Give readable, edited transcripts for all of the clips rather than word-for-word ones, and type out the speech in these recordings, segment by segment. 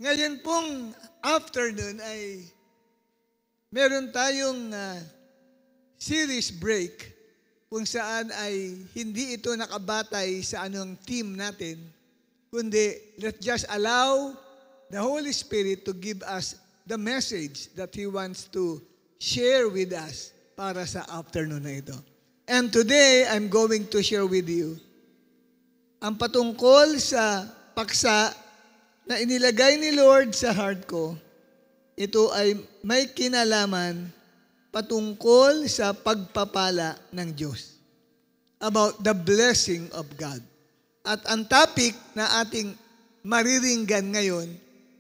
Ngayon pong afternoon ay meron tayong series break kung saan ay hindi ito nakabatay sa anong team natin, kundi let's just allow the Holy Spirit to give us the message that He wants to share with us para sa afternoon na ito. And today, I'm going to share with you ang patungkol sa paksa na inilagay ni Lord sa heart ko. Ito ay may kinalaman patungkol sa pagpapala ng Diyos. About the blessing of God. At ang topic na ating mariringgan ngayon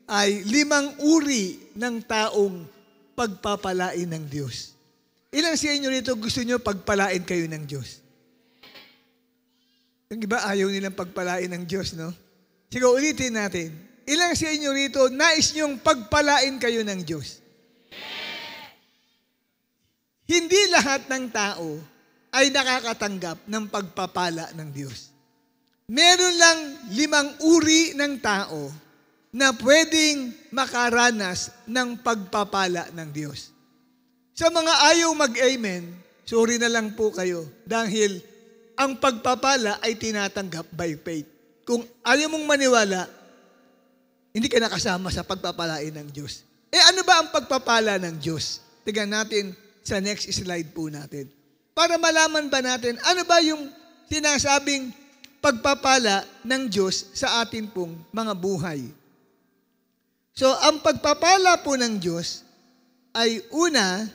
ay 5 uri ng taong pagpapalain ng Diyos. Ilan sa inyo rito gusto nyo pagpalain kayo ng Diyos? Yung iba ayaw nilang pagpalain ng Diyos, no? Sige, ulitin natin. Ilan sa inyo rito nais nyong pagpalain kayo ng Diyos? Hindi lahat ng tao ay nakakatanggap ng pagpapala ng Diyos. Meron lang 5 uri ng tao na pwedeng makaranas ng pagpapala ng Diyos. Sa mga ayaw mag-amen, sorry na lang po kayo dahil ang pagpapala ay tinatanggap by faith. Kung ayaw mong maniwala, hindi ka nakasama sa pagpapalain ng Diyos. Ano ba ang pagpapala ng Diyos? Tingnan natin sa next slide po natin. Para malaman ba natin, ano ba yung sinasabing pagpapala ng Diyos sa atin pong mga buhay? So, ang pagpapala po ng Diyos ay una,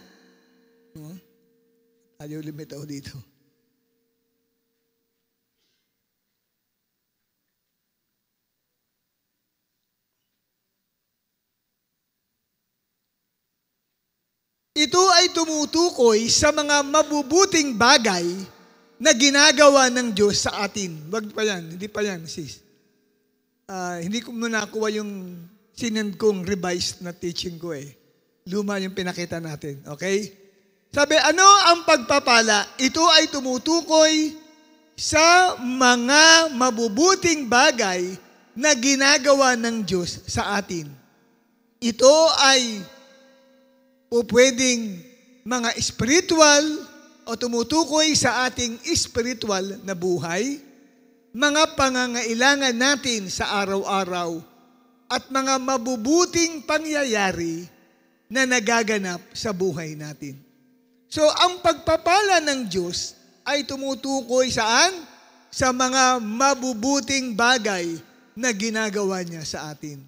ayaw limitaw dito. Ito ay tumutukoy sa mga mabubuting bagay na ginagawa ng Diyos sa atin. Wag pa yan, hindi pa yan, sis. Hindi ko muna nakuha yung sinend kong revised na teaching ko eh. Luma yung pinakita natin, okay? Sabi, ano ang pagpapala? Ito ay tumutukoy sa mga mabubuting bagay na ginagawa ng Diyos sa atin. Ito ay pwedeng mga spiritual o tumutukoy sa ating spiritual na buhay, mga pangangailangan natin sa araw-araw, at mga mabubuting pangyayari na nagaganap sa buhay natin. So, ang pagpapala ng Diyos ay tumutukoy saan? Sa mga mabubuting bagay na ginagawa niya sa atin.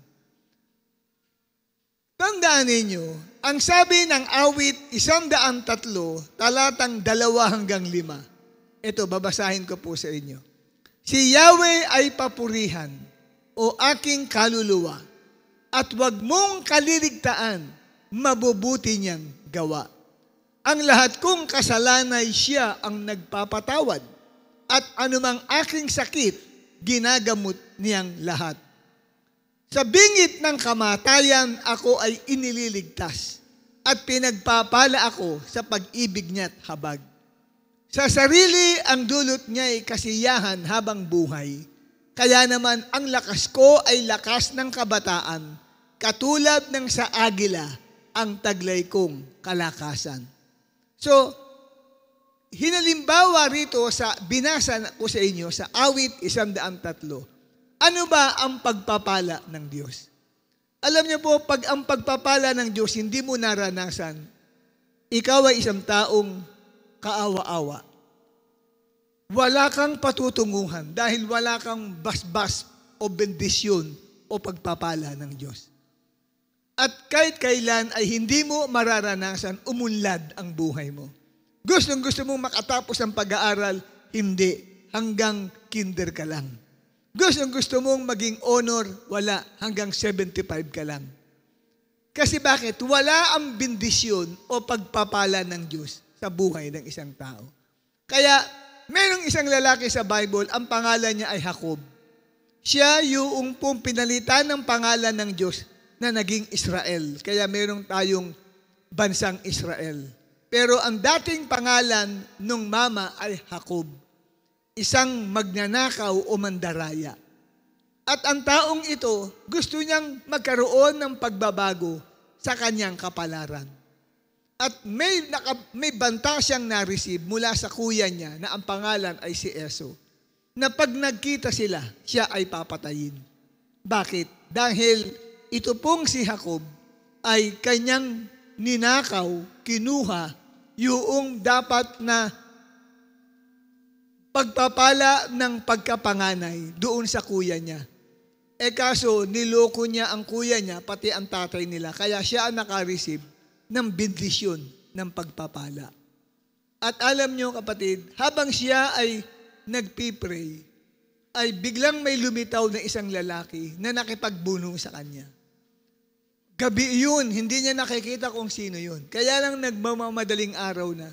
Tandaan ninyo, ang sabi ng awit 103, talatang 2 hanggang 5. Ito, babasahin ko po sa inyo. Si Yahweh ay papurihan, o aking kaluluwa, at wag mong kaliligtaan, mabubuti niyang gawa. Ang lahat kong kasalanay siya ang nagpapatawad, at anumang aking sakit, ginagamot niyang lahat. Sa bingit ng kamatayan, ako ay inililigtas at pinagpapala ako sa pag-ibig niya't habag. Sa sarili, ang dulot niya ay kasiyahan habang buhay. Kaya naman, ang lakas ko ay lakas ng kabataan, katulad ng sa agila, ang taglay kong kalakasan. So, hinalimbawa rito sa binasa ko sa inyo sa awit 103. Ano ba ang pagpapala ng Diyos? Alam niyo po, pag ang pagpapala ng Diyos hindi mo naranasan, ikaw ay isang taong kaawa-awa. Wala kang patutunguhan dahil wala kang basbas o bendisyon o pagpapala ng Diyos. At kahit kailan ay hindi mo mararanasan umunlad ang buhay mo. Gusto mong makatapos ang pag-aaral, hindi. Hanggang kinder ka lang. Gusto mong maging honor, wala. Hanggang 75 ka lang. Kasi bakit? Wala ang bendisyon o pagpapala ng Diyos sa buhay ng isang tao. Kaya, merong isang lalaki sa Bible, ang pangalan niya ay Jacob. Siya yung pinalitan ng pangalan ng Diyos na naging Israel. Kaya merong tayong bansang Israel. Pero ang dating pangalan nung mama ay Jacob. Isang magnanakaw o mandaraya. At ang taong ito, gusto niyang magkaroon ng pagbabago sa kanyang kapalaran. At may banta siyang na-receive mula sa kuya niya na ang pangalan ay si Esau, na pag nagkita sila, siya ay papatayin. Bakit? Dahil ito pong si Jacob ay kanyang ninakaw, kinuha, yung dapat na pagpapala ng pagkapanganay doon sa kuya niya. Kaso niloko niya ang kuya niya, pati ang tatay nila, kaya siya ang naka-receive ng bendisyon ng pagpapala. At alam niyo kapatid, habang siya ay nagpipray, ay biglang may lumitaw na isang lalaki na nakipagbunong sa kanya. Gabi yun, hindi niya nakikita kung sino yun. Kaya lang nagmamadaling araw na,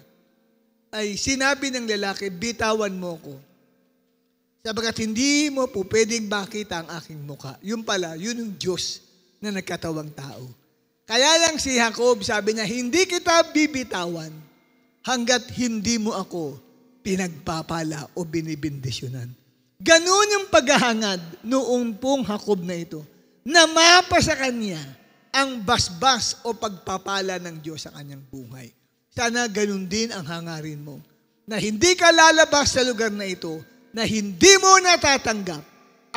ay sinabi ng lalaki, bitawan mo ko. Sabagat hindi mo po pwedeng makita ang aking muka. Yun pala, yun yung Diyos na nagkatawang tao. Kaya lang si Jacob, sabi niya, hindi kita bibitawan hanggat hindi mo ako pinagpapala o binibindisyonan. Ganun yung paghahangad noong pong Jacob na ito, na mapa sa kanya ang basbas o pagpapala ng Diyos sa kanyang buhay. Sana ganun din ang hangarin mo, na hindi ka lalabas sa lugar na ito, na hindi mo natatanggap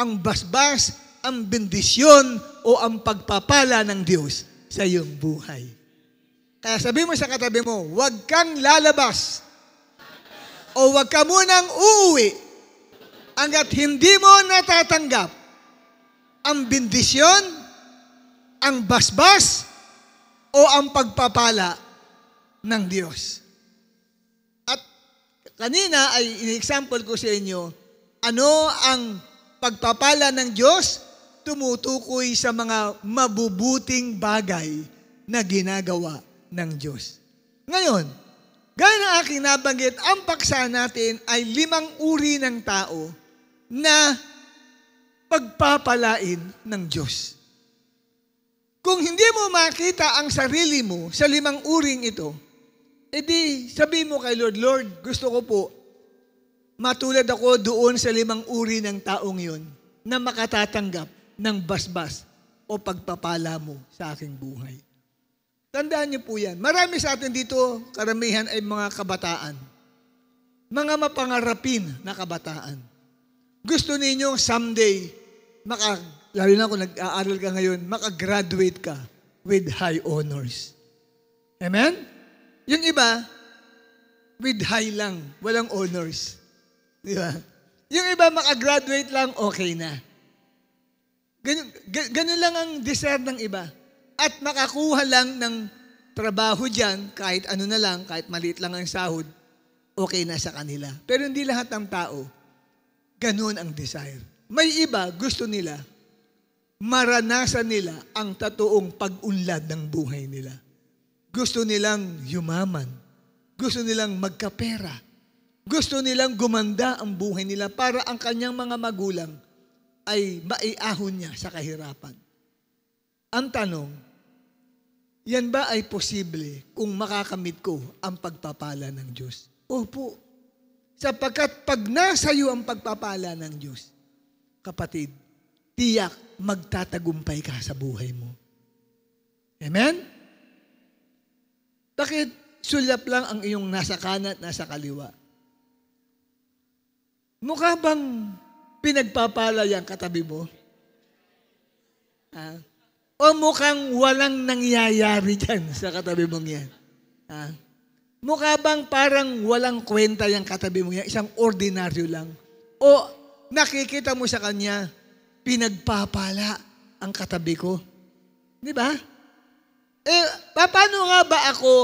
ang basbas, ang bendisyon o ang pagpapala ng Diyos sa iyong buhay. Kaya sabi mo sa katabi mo, huwag kang lalabas o huwag ka munang uuwi hanggat hindi mo natatanggap ang bendisyon, ang basbas o ang pagpapala ng Diyos. At kanina ay in-example ko sa inyo, ano ang pagpapala ng Diyos? Tumutukoy sa mga mabubuting bagay na ginagawa ng Diyos. Ngayon, gaya ng aking nabanggit, ang paksa natin ay 5 uri ng tao na pagpapalain ng Diyos. Kung hindi mo makita ang sarili mo sa 5 uring ito, edi sabi mo kay Lord, Lord, gusto ko po matulad ako doon sa 5 uri ng taong yun na makatatanggap ng basbas o pagpapala mo sa aking buhay. Tandaan niyo po yan. Marami sa atin dito, karamihan ay mga kabataan. Mga mapangarapin na kabataan. Gusto ninyo someday, lalo na kung nag-aaral ka ngayon, makagraduate ka with high honors. Amen? Yung iba, with high lang, walang honors. Di ba? Yung iba, makagraduate lang, okay na. Ganun lang ang desire ng iba. At makakuha lang ng trabaho dyan, kahit ano na lang, kahit maliit lang ang sahod, okay na sa kanila. Pero hindi lahat ng tao, ganun ang desire. May iba, gusto nila, maranasan nila ang totoong pag-unlad ng buhay nila. Gusto nilang yumaman. Gusto nilang magkapera. Gusto nilang gumanda ang buhay nila para ang kanyang mga magulang ay maiahon niya sa kahirapan. Ang tanong, yan ba ay posible kung makakamit ko ang pagpapala ng Diyos? Opo. Sapagkat pag nasa iyo ang pagpapala ng Diyos, kapatid, tiyak magtatagumpay ka sa buhay mo. Amen? Bakit sulyap lang ang iyong nasa kanan at nasa kaliwa? Mukha bang pinagpapala yung katabi mo? O mukhang walang nangyayari dyan sa katabi mong yan? Mukha bang parang walang kwenta yung katabi mong yan? Isang ordinaryo lang? O nakikita mo sa kanya, pinagpapala ang katabi ko? Di ba? Paano nga ba ako?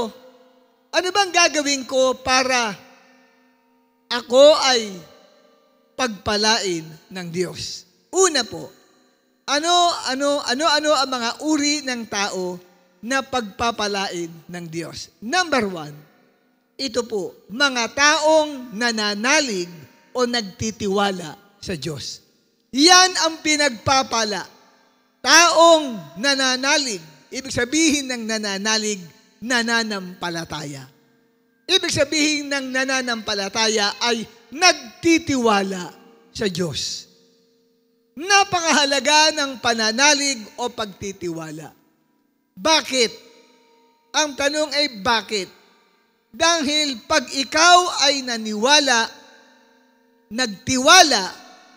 Ano bang gagawin ko para ako ay pagpalain ng Diyos? Una po, ano ang mga uri ng tao na pagpapalain ng Diyos? Number 1, ito po, mga taong nananalig o nagtitiwala sa Diyos. Yan ang pinagpapala. Taong nananalig. Ibig sabihin ng nananalig, nananampalataya. Ibig sabihin ng nananampalataya ay nagtitiwala sa Diyos. napakahalaga ng pananalig o pagtitiwala. Bakit? Ang tanong ay bakit? Dahil pag ikaw ay naniwala, nagtiwala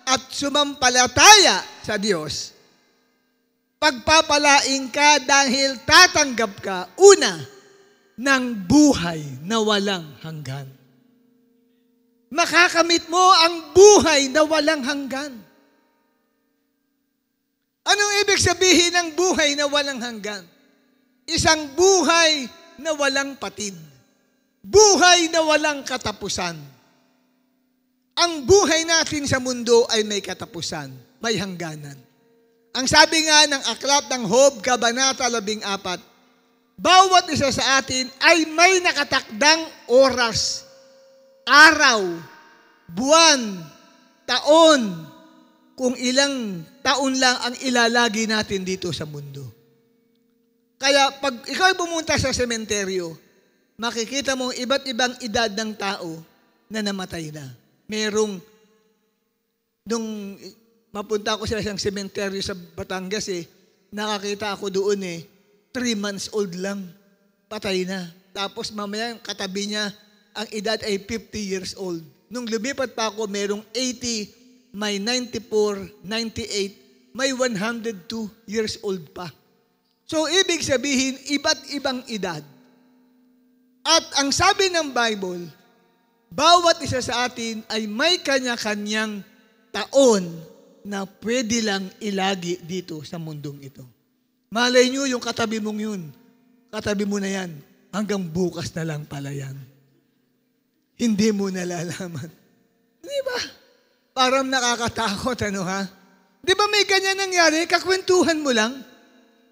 at sumampalataya sa Diyos, pagpapalain ka dahil tatanggap ka, una, ng buhay na walang hanggan. Makakamit mo ang buhay na walang hanggan. Anong ibig sabihin ng buhay na walang hanggan? Isang buhay na walang patid. Buhay na walang katapusan. Ang buhay natin sa mundo ay may katapusan, may hangganan. Ang sabi nga ng aklat ng Job, Kabanata 14, bawat isa sa atin ay may nakatakdang oras, araw, buwan, taon, kung ilang taon lang ang ilalagi natin dito sa mundo. Kaya pag ikaw pumunta sa sementeryo, makikita mo iba't ibang edad ng tao na namatay na. Merong, nung mapunta ako sa isang sementeryo sa Batangas nakakita ako doon 3 months old lang, patay na. Tapos mamaya katabi niya, ang edad ay 50 years old. Nung lumipat pa ako, merong 80, may 94, 98, may 102 years old pa. So, ibig sabihin, iba't ibang edad. At ang sabi ng Bible, bawat isa sa atin ay may kanya-kanyang taon na pwede lang ilagi dito sa mundong ito. Malay nyo yung katabi mong yun. Katabi mo na yan. Hanggang bukas na lang pala yan. Hindi mo nalalaman. Di ba? Parang nakakatakot, Di ba may ganyan nangyari? Kakwentuhan mo lang.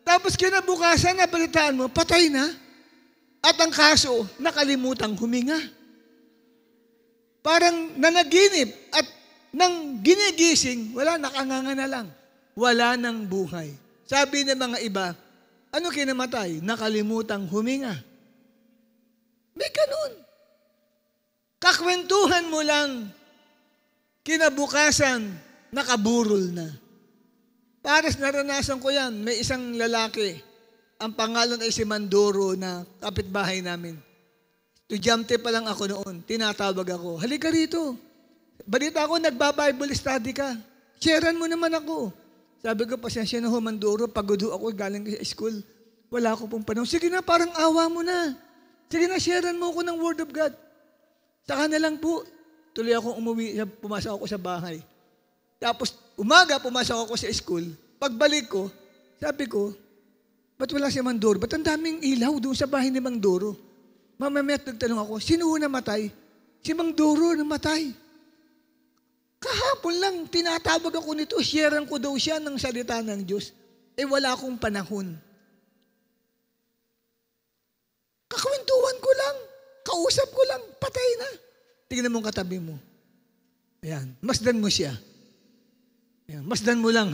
Tapos kinabukasan, napalitaan mo, patay na. At ang kaso, nakalimutang huminga. Parang nanaginip at nang ginigising, wala, nakanganga na lang. Wala nang buhay. Sabi ng mga iba, ano kinamatay? Nakalimutang huminga. May ganun. Kakwentuhan mo lang, kinabukasan, nakaburol na. Pares naranasan ko yan. May isang lalaki, ang pangalan ay si Mandoro na kapitbahay namin. Estudyante pa lang ako noon, tinatawag ako, halika rito. Balita ko, nagba-Bible study ka. Sharean mo naman ako. Sabi ko, pasensya na ho, Mandoro, pagod ho ako, galing sa school. Wala ko pong panahon. Sige na, parang awa mo na. Sige na, sharean mo ako ng Word of God. Saka na lang po, tuloy akong umuwi, pumasok ako sa bahay. Tapos, umaga, pumasok ako sa school. Pagbalik ko, sabi ko, ba't wala si Mandoro? Ba't ang daming ilaw doon sa bahay ni Mandoro? Mamaya nagtanong ako, sino namatay? Si Mandoro namatay. Kahapon lang, tinatawag ako nito, sharean ko daw siya ng salita ng Diyos. Wala akong panahon. Kakwentuhan ko lang, kausap ko lang, patay na. Tingnan mo katabi mo. Ayan, masdan mo siya. Ayan, masdan mo lang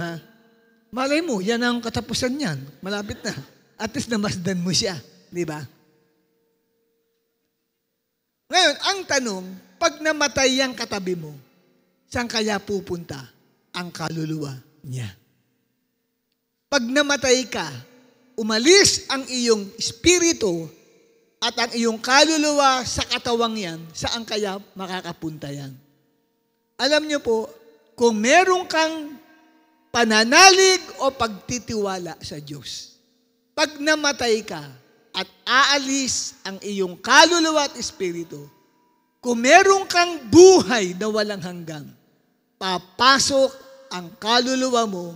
Malay mo, yan ang katapusan niyan. Malapit na. At least namasdan mo siya. Di ba? Ngayon, ang tanong, pag namatay ang katabi mo, saan kaya pupunta ang kaluluwa niya? Pag namatay ka, umalis ang iyong espiritu at ang iyong kaluluwa sa katawang yan, saan kaya makakapunta yan? Alam niyo po, kung meron kang pananalig o pagtitiwala sa Diyos, pag namatay ka at aalis ang iyong kaluluwa at espiritu, kung meron kang buhay na walang hanggan, papasok ang kaluluwa mo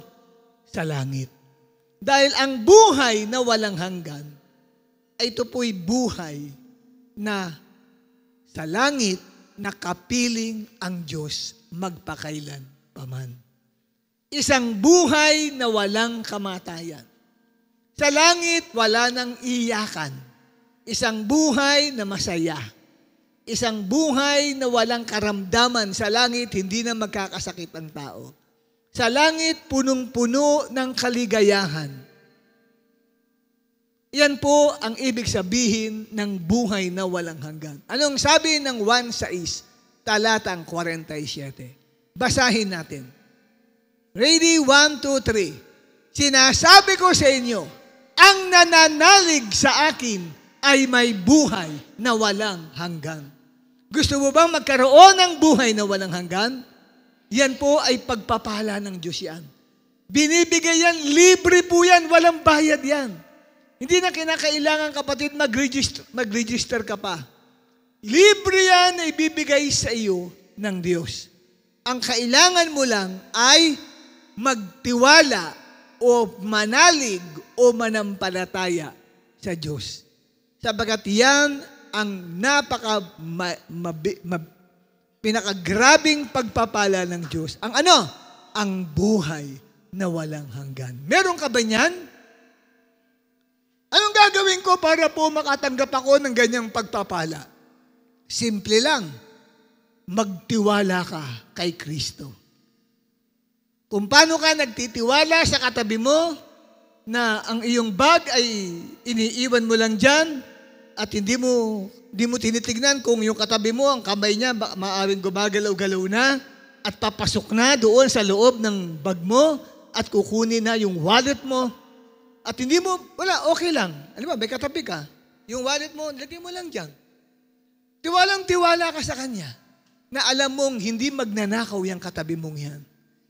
sa langit. Dahil ang buhay na walang hanggan, ay ito po'y buhay na sa langit nakapiling ang Diyos magpakailan paman. Isang buhay na walang kamatayan. Sa langit, wala nang iyakan. Isang buhay na masaya. Isang buhay na walang karamdaman. Sa langit, hindi na magkakasakit ang tao. Sa langit, punong-puno ng kaligayahan. Yan po ang ibig sabihin ng buhay na walang hanggan. Anong sabi ng 1:6, talatang 47? Basahin natin. Ready? 1, 2, 3. Sinasabi ko sa inyo, ang nananalig sa akin ay may buhay na walang hanggan. Gusto mo bang magkaroon ng buhay na walang hanggan? Yan po ay pagpapala ng Diyos yan. Binibigay yan, libre po yan, walang bayad yan. Hindi na kinakailangan, kapatid, mag-register ka pa. Libre yan na ibibigay sa iyo ng Diyos. Ang kailangan mo lang ay magtiwala o manalig o manampalataya sa Diyos. Sabagat yan ang pinakagrabing pagpapala ng Diyos. Ang ano? Ang buhay na walang hanggan. Meron ka ba niyan? Anong gagawin ko para po makatanggap ako ng ganyang pagpapala? Simple lang. Magtiwala ka kay Kristo. Kung paano ka nagtitiwala sa katabi mo na ang iyong bag ay iniiwan mo lang dyan at hindi mo tinitignan kung yung katabi mo, ang kamay niya maaaring gumagalaw-galaw na at papasok na doon sa loob ng bag mo at kukunin na yung wallet mo at hindi mo, wala, okay lang. Alam mo, may katabi ka. Yung wallet mo, lagay mo lang dyan. Tiwalang-tiwala ka sa Kanya na alam mong hindi magnanakaw yung katabi mong yan.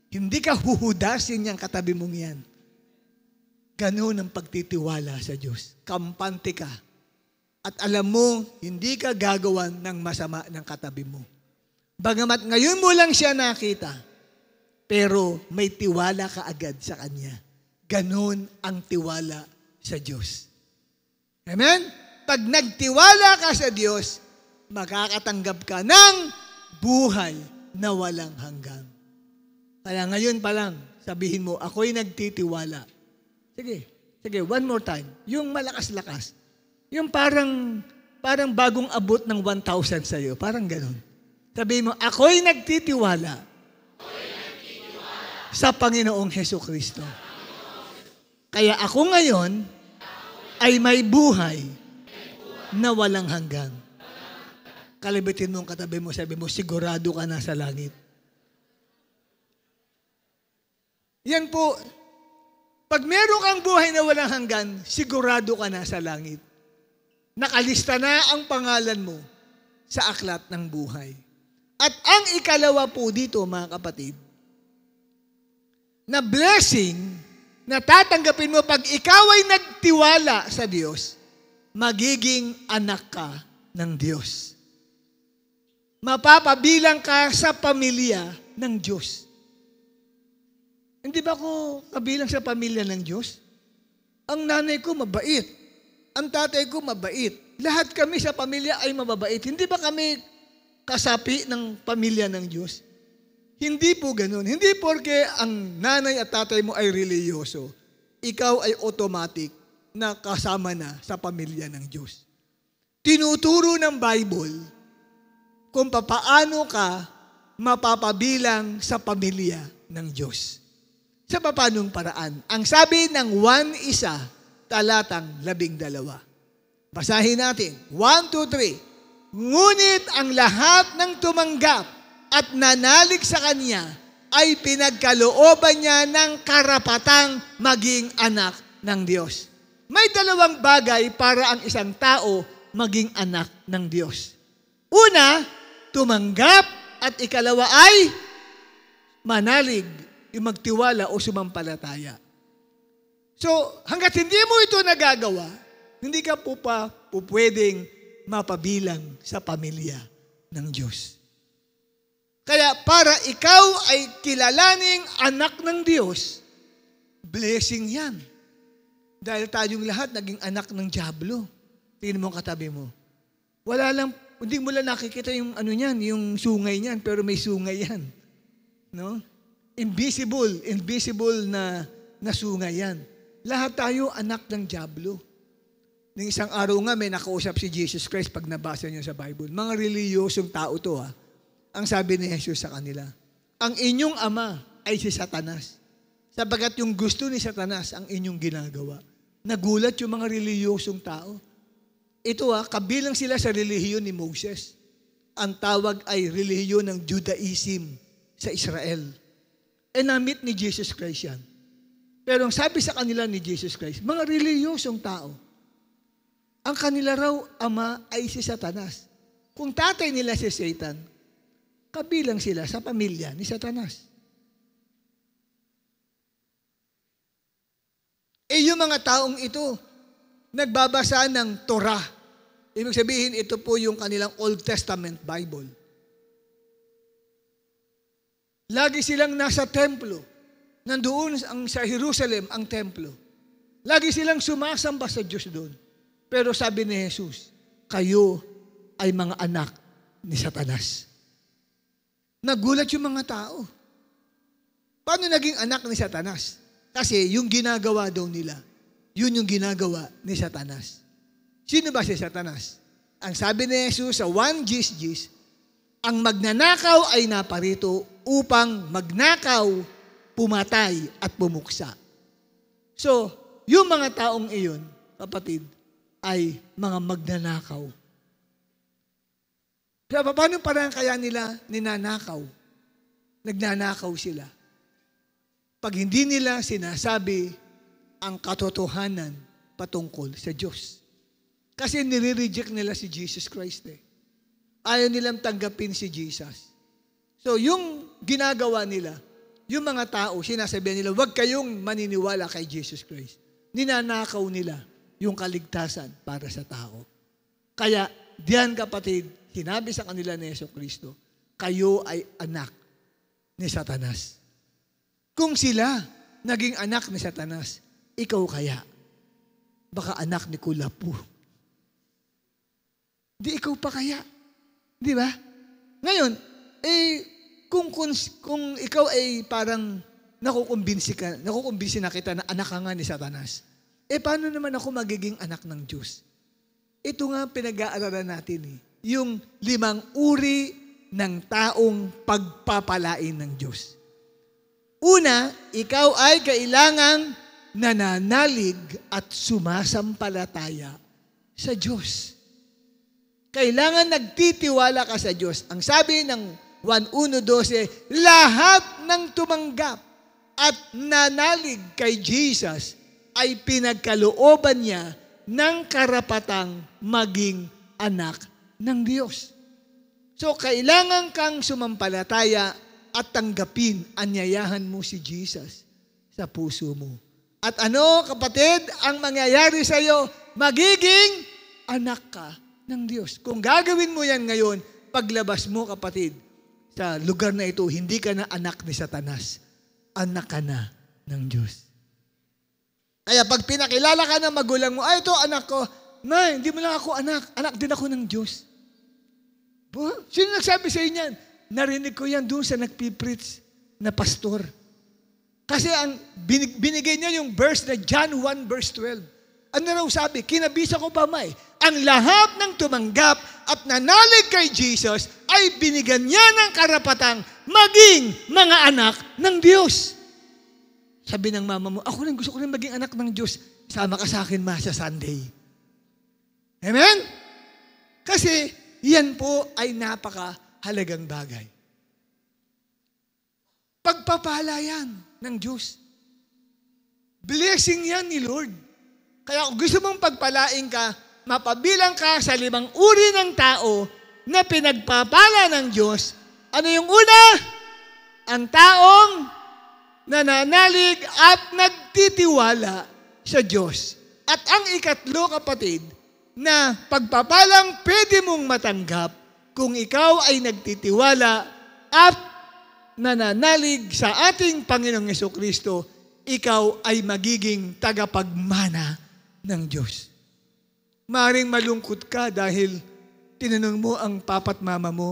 Hindi ka huhudasin yung katabi mong yan. Ganoon ang pagtitiwala sa Diyos. Kampante ka. At alam mo, hindi ka gagawan ng masama ng katabi mo. Bagamat ngayon mo lang siya nakita, pero may tiwala ka agad sa Kanya. Ganoon ang tiwala sa Diyos. Amen? Pag nagtiwala ka sa Diyos, makakatanggap ka ng buhay na walang hanggan. Kaya ngayon pa lang, sabihin mo, ako'y nagtitiwala. Sige, one more time. Yung malakas-lakas. Yung parang bagong abot ng 1,000 sa'yo. Parang ganun. Sabihin mo, ako'y nagtitiwala sa Panginoong Hesukristo. Kaya ako ngayon ay may buhay na walang hanggan. Kalibitin mo ang katabi mo, sabi mo, sigurado ka na sa langit. Yan po, pag meron kang buhay na walang hanggan, sigurado ka na sa langit. Nakalista na ang pangalan mo sa aklat ng buhay. At ang ikalawa po dito, mga kapatid, na blessing na tatanggapin mo pag ikaw ay nagtiwala sa Diyos, magiging anak ka ng Diyos. Mapapabilang ka sa pamilya ng Diyos. Hindi ba ako kabilang sa pamilya ng Diyos? Ang nanay ko mabait. Ang tatay ko mabait. Lahat kami sa pamilya ay mababait. Hindi ba kami kasapi ng pamilya ng Diyos? Hindi po ganun. Hindi porke ang nanay at tatay mo ay reliyoso, ikaw ay automatic na kasama na sa pamilya ng Diyos. Tinuturo ng Bible kung paano ka mapapabilang sa pamilya ng Diyos. Sa papanong paraan? Ang sabi ng 1:1, talatang 12. Basahin natin. 1, 2, 3. Ngunit ang lahat ng tumanggap at nanalig sa Kanya ay pinagkalooban niya ng karapatang maging anak ng Diyos. May dalawang bagay para ang isang tao maging anak ng Diyos. Una, tumanggap at ikalawa ay manalig, yung magtiwala o sumampalataya. So, hanggat hindi mo ito nagagawa, hindi ka po pwedeng mapabilang sa pamilya ng Diyos. Kaya para ikaw ay kilalaning anak ng Diyos, blessing yan. Dahil tayong lahat naging anak ng dyablo. Tingnan mo ang katabi mo. Wala lang, hindi mo lang nakikita yung ano niyan, yung sungay niyan, pero may sungay yan. No? Invisible na sungay yan. Lahat tayo anak ng dyablo. Nung isang araw nga may nakausap si Jesus Christ pag nabasa niyo sa Bible. Mga reliyosong tao to ha. Ang sabi ni Jesus sa kanila, ang inyong ama ay si Satanas. Sabagat yung gusto ni Satanas ang inyong ginagawa. Nagulat yung mga reliyosong tao. Ito kabilang sila sa relihiyon ni Moses. Ang tawag ay relihiyon ng Judaism sa Israel. na-meet ni Jesus Christ yan. Pero ang sabi sa kanila ni Jesus Christ, mga reliyosong tao, ang kanila raw ama ay si Satanas. Kung tatay nila si Satan, kabilang sila sa pamilya ni Satanas. Yung mga taong ito, nagbabasa ng Torah. Ibig sabihin, ito po yung kanilang Old Testament Bible. Lagi silang nasa templo. Nandoon sa Jerusalem ang templo. Lagi silang sumasamba sa Diyos doon. Pero sabi ni Jesus, kayo ay mga anak ni Satanas. Nagulat yung mga tao. Paano naging anak ni Satanas? Kasi yung ginagawa daw nila, yun yung ginagawa ni Satanas. Sino ba si Satanas? Ang sabi ni Jesus sa 1 Gs, ang magnanakaw ay naparito upang magnakaw, pumatay at bumuksa. So, yung mga taong iyon, kapatid, ay mga magnanakaw. Pero paano parang kaya nila ninanakaw? Nagnanakaw sila. Pag hindi nila sinasabi ang katotohanan patungkol sa Diyos. Kasi nire-reject nila si Jesus Christ eh. Ayaw nilang tanggapin si Jesus. So yung ginagawa nila, yung mga tao, sinasabihan nila, huwag kayong maniniwala kay Jesus Christ. Ninanakaw nila yung kaligtasan para sa tao. Kaya, diyan kapatid, sinabi sa kanila ni Yesu Kristo, kayo ay anak ni Satanas. Kung sila naging anak ni Satanas, ikaw kaya, baka anak ni Kulapu. Di ikaw pa kaya. Di ba? Ngayon, kung ikaw ay parang nakukumbinsi na kita na anak ka nga ni Satanas, paano naman ako magiging anak ng Diyos? Ito nga pinag-aaralan natin yung 5 uri ng taong pagpapalain ng Diyos. Una, ikaw ay kailangang nananalig at sumasampalataya sa Diyos. Kailangan nagtitiwala ka sa Diyos. Ang sabi ng 1:1-12, lahat ng tumanggap at nanalig kay Jesus ay pinagkalooban niya ng karapatang maging anak ng Diyos. So, kailangan kang sumampalataya at tanggapin, anyayahan mo si Jesus sa puso mo. At ano, kapatid, ang mangyayari sa iyo, magiging anak ka ng Diyos. Kung gagawin mo yan ngayon, paglabas mo, kapatid, sa lugar na ito, hindi ka na anak ni Satanas. Anak ka na ng Diyos. Kaya pag pinakilala ka ng magulang mo, ito anak ko, hindi mo lang ako anak. Anak din ako ng Diyos. Sino nagsabi sa inyo yan? Narinig ko yan doon sa nagpipreach na pastor. Kasi ang binigay niya yung verse na John 1:12. Ano raw sabi? Kinabisa ko pa ang lahat ng tumanggap at nanalig kay Jesus ay binigyan niya ng karapatang maging mga anak ng Diyos. Sabi ng mama mo, ako rin gusto ko rin maging anak ng Diyos. Sama ka sa akin sa Sunday. Amen? Kasi yan po ay napakahalagang bagay. Pagpapala yan ng Diyos. Blessing yan ni Lord. Kaya kung gusto mong pagpalain ka, mapabilang ka sa 5 uri ng tao na pinagpapala ng Diyos. Ano yung una? Ang taong nananalig at nagtitiwala sa Diyos. At ang ikatlo, kapatid, na pagpapalang pwede mong matanggap kung ikaw ay nagtitiwala at nananalig sa ating Panginoong Jesucristo, ikaw ay magiging tagapagmana ng Diyos. Maring malungkot ka dahil tinanong mo ang papa't mama mo,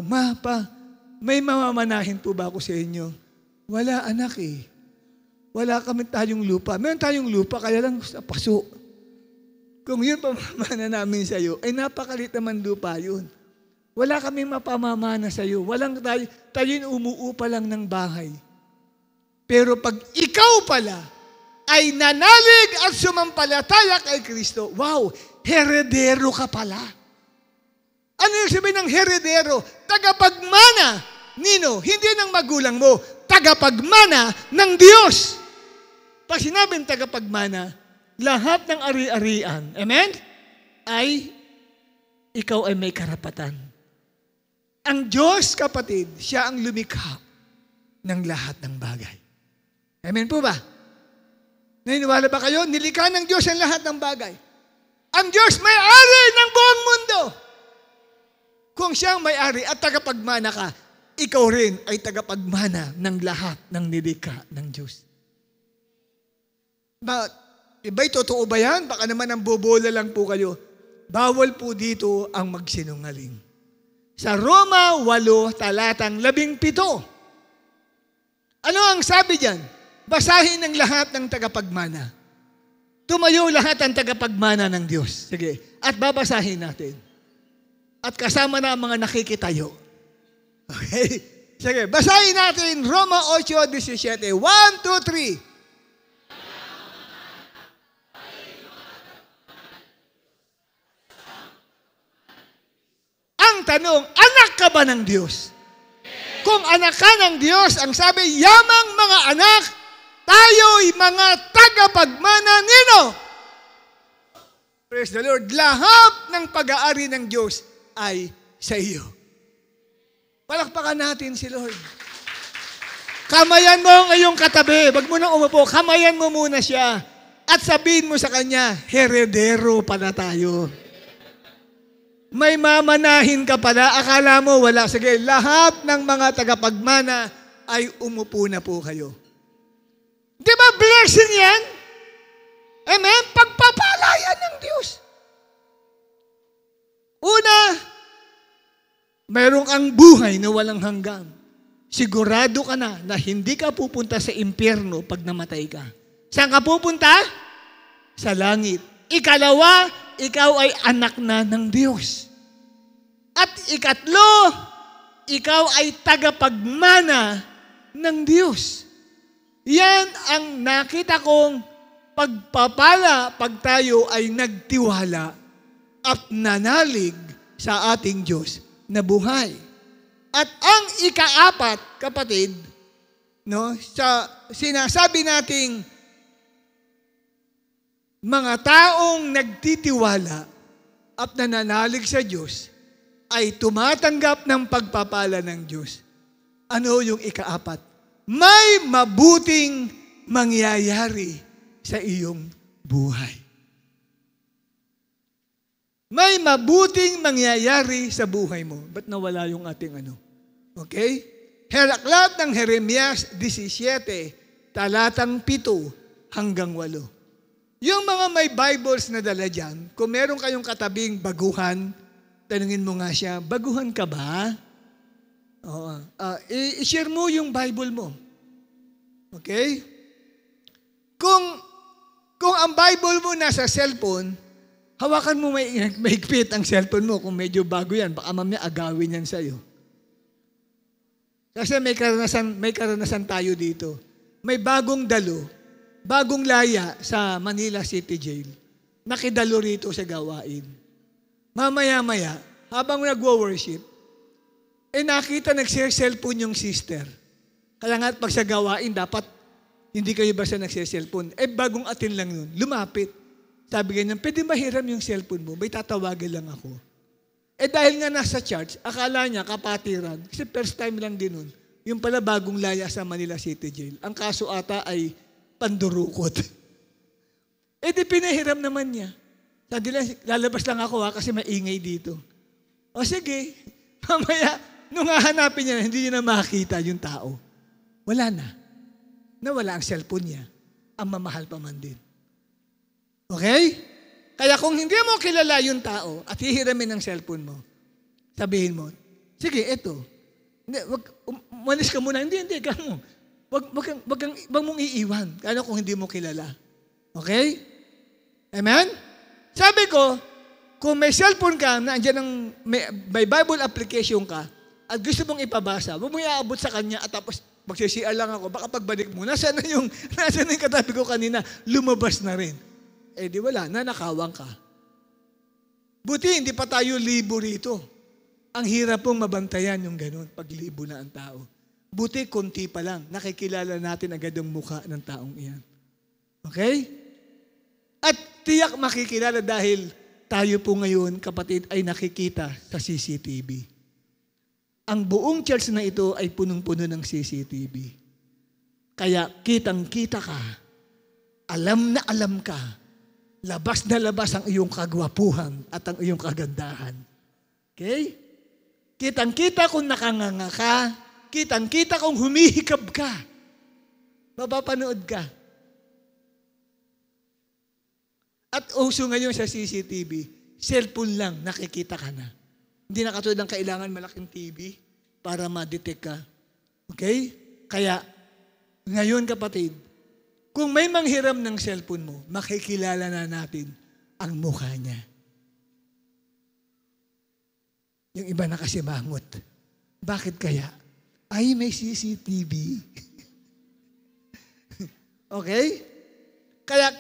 may mamamanahin po ba ako sa inyo? Wala anak Wala kami tayong lupa. Meron tayong lupa, kaya lang sa paso. Kung yun pamamana namin sa iyo, ay napakalit naman lupa yun. Wala kami mapamamana sa iyo. Tayo umuupa lang ng bahay. Pero pag ikaw pala ay nanalig at sumampalataya kay Kristo, wow, heredero ka pala. Ano yung sabihin ng heredero? Tagapagmana Nino? Hindi ng magulang mo. Tagapagmana ng Diyos. Pag sinabing tagapagmana, lahat ng ari-arian, amen? Ay, ikaw ay may karapatan. Ang Diyos, kapatid, siya ang lumikha ng lahat ng bagay. Amen po ba? Naniniwala ba kayo? Nilikha ng Diyos ang lahat ng bagay. Ang Diyos may-ari ng buong mundo. Kung siyang may-ari at tagapagmana ka, ikaw rin ay tagapagmana ng lahat ng nilikha ng Diyos. Iba'y totoo ba yan? Baka naman ang bobola lang po kayo. Bawal po dito ang magsinungaling. Sa Roma 8, talatang 17. Ano ang sabi diyan? Basahin ng lahat ng tagapagmana. Tumayo lahat ang tagapagmana ng Diyos. Sige, at babasahin natin. At kasama na ang mga nakikitayo. Okay? Sige, basahin natin Roma 8:17. 1, 2, 3. Ang tanong, anak ka ba ng Diyos? Kung anak ka ng Diyos, ang sabi, yamang mga anak, tayo'y mga tagapagmana nino. Praise the Lord. Lahat ng pag-aari ng Diyos ay sa iyo. Palakpakan natin si Lord. Kamayan mo ang iyong katabi. Wag mo nang umupo. Kamayan mo muna siya. At sabihin mo sa kanya, heredero pala tayo. May mamanahin ka pala. Akala mo wala. Sige, lahat ng mga tagapagmana ay umupo na po kayo. Di ba blessing yan? Amen? Pagpapalayan ng Diyos. Una, mayroon kang buhay na walang hanggan. Sigurado ka na hindi ka pupunta sa impyerno pag namatay ka. Saan ka pupunta? Sa langit. Ikalawa, ikaw ay anak na ng Diyos. At ikatlo, ikaw ay tagapagmana ng Diyos. Yan ang nakita kong pagpapala pag tayo ay nagtiwala at nanalig sa ating Diyos na buhay. At ang ikaapat, kapatid, no, sa sinasabi nating mga taong nagtitiwala at nananalig sa Diyos ay tumatanggap ng pagpapala ng Diyos. Ano yung ikaapat? May mabuting mangyayari sa iyong buhay. May mabuting mangyayari sa buhay mo. Ba't nawala yung ating ano? Okay? Aklat ng Jeremias 17, talatang 7 hanggang 8. Yung mga may Bibles na dala dyan, kung meron kayong katabing baguhan, tanungin mo nga siya, baguhan ka ba? I-share mo yung Bible mo. Okay? Kung ang Bible mo nasa cellphone, hawakan mo mahigpit ang cellphone mo kung medyo bago yan. Baka mamaya agawin yan sa'yo. Kasi may karanasan tayo dito. May bagong dalo, bagong laya sa Manila City Jail. Nakidalo rito sa gawain. Mamaya-maya, habang nagwo-worship, nakita nagse-cellphone yung sister. Kaya nga pag sa gawain, dapat hindi kayo basta nagse-cellphone. Bagong atin lang yun. Lumapit. Sabi ganyan, pwede mahiram yung cellphone mo, may tatawagan lang ako. Dahil nga nasa church, akala niya kapatiran, kasi first time lang din nun, yung pala bagong laya sa Manila City Jail. Ang kaso ata ay pandurukot. Di pinahiram naman niya. Sabi lang, lalabas lang ako kasi maingay dito. O sige, mamaya, nung hahanapin niya, hindi niya na makita yung tao. Wala na. Nawala ang cellphone niya. Ang mamahal pa man din. Okay? Kaya kung hindi mo kilala yung tao at hihiramin ang cellphone mo, sabihin mo, sige, eto. Umalis ka muna. Hindi, gamo. Wag mong iiwan. Kaya kung hindi mo kilala. Okay? Amen? Sabi ko, kung may cellphone ka, nandiyan may Bible application ka, at gusto mong ipabasa, huwag mo iaabot sa kanya at tapos magsisiya lang ako, baka pagbalik mo, nasaan na yung katabi ko kanina, lumabas na rin. Di wala, nanakawang ka. Buti, hindi pa tayo libo rito. Ang hirap pong mabantayan yung ganun, paglibo na ang tao. Buti, konti pa lang, nakikilala natin agad ang mukha ng taong iyan. Okay? At tiyak makikilala dahil tayo po ngayon, kapatid, ay nakikita sa CCTV. Ang buong church na ito ay punong-puno ng CCTV. Kaya kitang-kita ka, alam na alam ka, labas na labas ang iyong kagwapuhan at ang iyong kagandahan. Okay? Kitang-kita kung nakanganga ka, kitang-kita kung humihikab ka. Mapapanood ka. At uso ngayon sa CCTV, cellphone lang, nakikita ka na. Hindi na katulad ng kailangan malaking TV para ma-detect ka. Okay? Kaya, ngayon kapatid, kung may manghiram ng cellphone mo, makikilala na natin ang mukha niya. Yung iba nakasimangot. Bakit kaya? Ay, may CCTV. Okay? Kaya,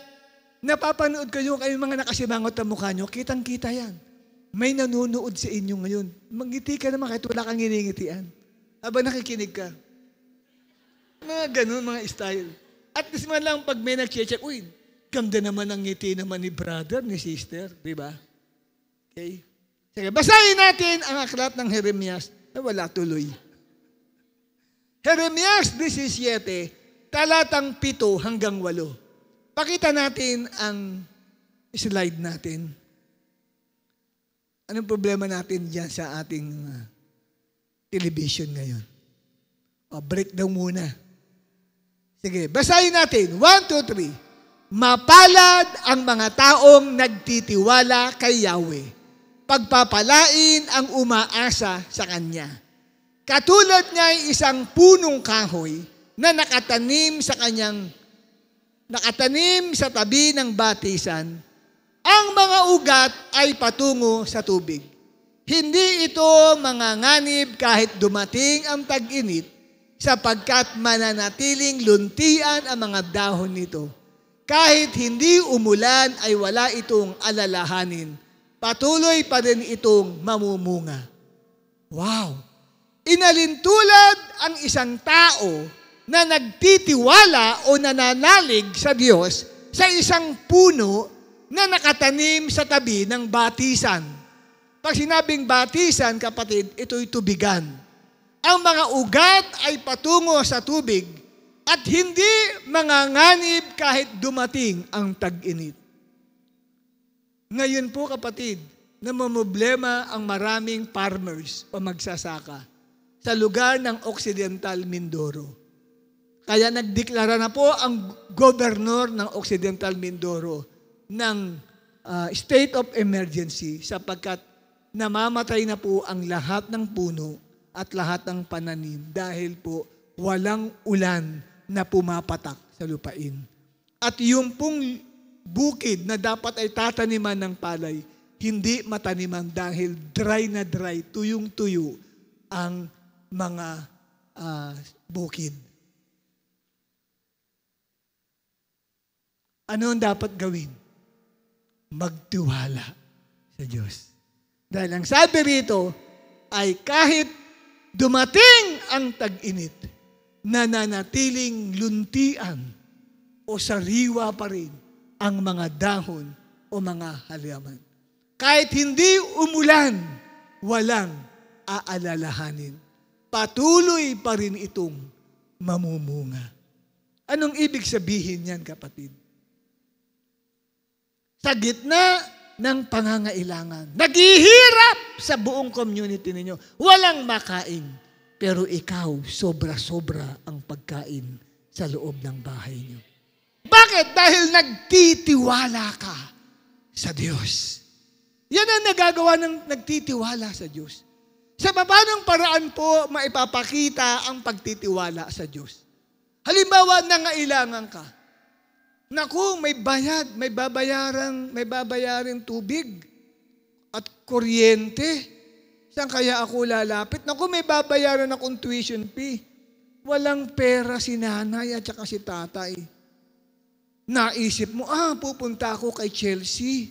napapanood kayo mga nakasimangot na mukha nyo, kitang-kita yan. May nanonood sa inyo ngayon. Magngiti ka naman kahit wala kang nginingitian. Aba nakikinig ka. Mga ganun, mga style. At least man lang pag may nag-check, uy, ganda naman ang ngiti naman ni brother, ni sister. Diba? Okay? Sige, basahin natin ang aklat ng Jeremias. Wala tuloy. Jeremias 17, talatang 7 hanggang 8. Pakita natin ang slide natin. Anong problema natin dyan sa ating television ngayon? Break daw muna. Sige, basahin natin. 1, 2, 3. Mapalad ang mga taong nagtitiwala kay Yahweh. Pagpapalain ang umaasa sa Kanya. Katulad niya ay isang punong kahoy na nakatanim sa tabi ng batisan. Ang mga ugat ay patungo sa tubig. Hindi ito manganganib kahit dumating ang tag-init, sapagkat mananatiling luntian ang mga dahon nito. Kahit hindi umulan ay wala itong alalahanin. Patuloy pa rin itong mamumunga. Wow! Inalintulad ang isang tao na nagtitiwala o nananalig sa Diyos sa isang puno na nakatanim sa tabi ng batisan. Pag sinabing batisan, kapatid, ito'y tubigan. Ang mga ugat ay patungo sa tubig at hindi manganganib kahit dumating ang tag-init. Ngayon po kapatid, namumblema ang maraming farmers o magsasaka sa lugar ng Occidental Mindoro. Kaya nagdeklara na po ang gobernador ng Occidental Mindoro ng state of emergency sapagkat namamatay na po ang lahat ng puno at lahat ng pananim dahil po walang ulan na pumapatak sa lupain. At yung pong bukid na dapat ay tataniman ng palay, hindi mataniman dahil dry na dry, tuyong-tuyo ang mga bukid. Ano ang dapat gawin? Magtiwala sa Diyos. Dahil ang sabi rito ay kahit dumating ang tag-init, nananatiling luntian o sariwa pa rin ang mga dahon o mga halaman. Kahit hindi umulan, walang aalalahanin. Patuloy pa rin itong mamumunga. Anong ibig sabihin yan, kapatid? Sa gitna ng pangangailangan, naghihirap sa buong community ninyo, walang makain, pero ikaw, sobra-sobra ang pagkain sa loob ng bahay niyo. Bakit? Dahil nagtitiwala ka sa Diyos. Yan ang nagagawa ng nagtitiwala sa Diyos. Sa paanong paraan po maipapakita ang pagtitiwala sa Diyos? Halimbawa, nangailangan ka. Naku, may bayad, may babayaring tubig at kuryente. Saan kaya ako lalapit? Naku, may babayaran akong tuition fee. Walang pera si nanay at saka si tatay. Naisip mo, pupunta ako kay Chelsea.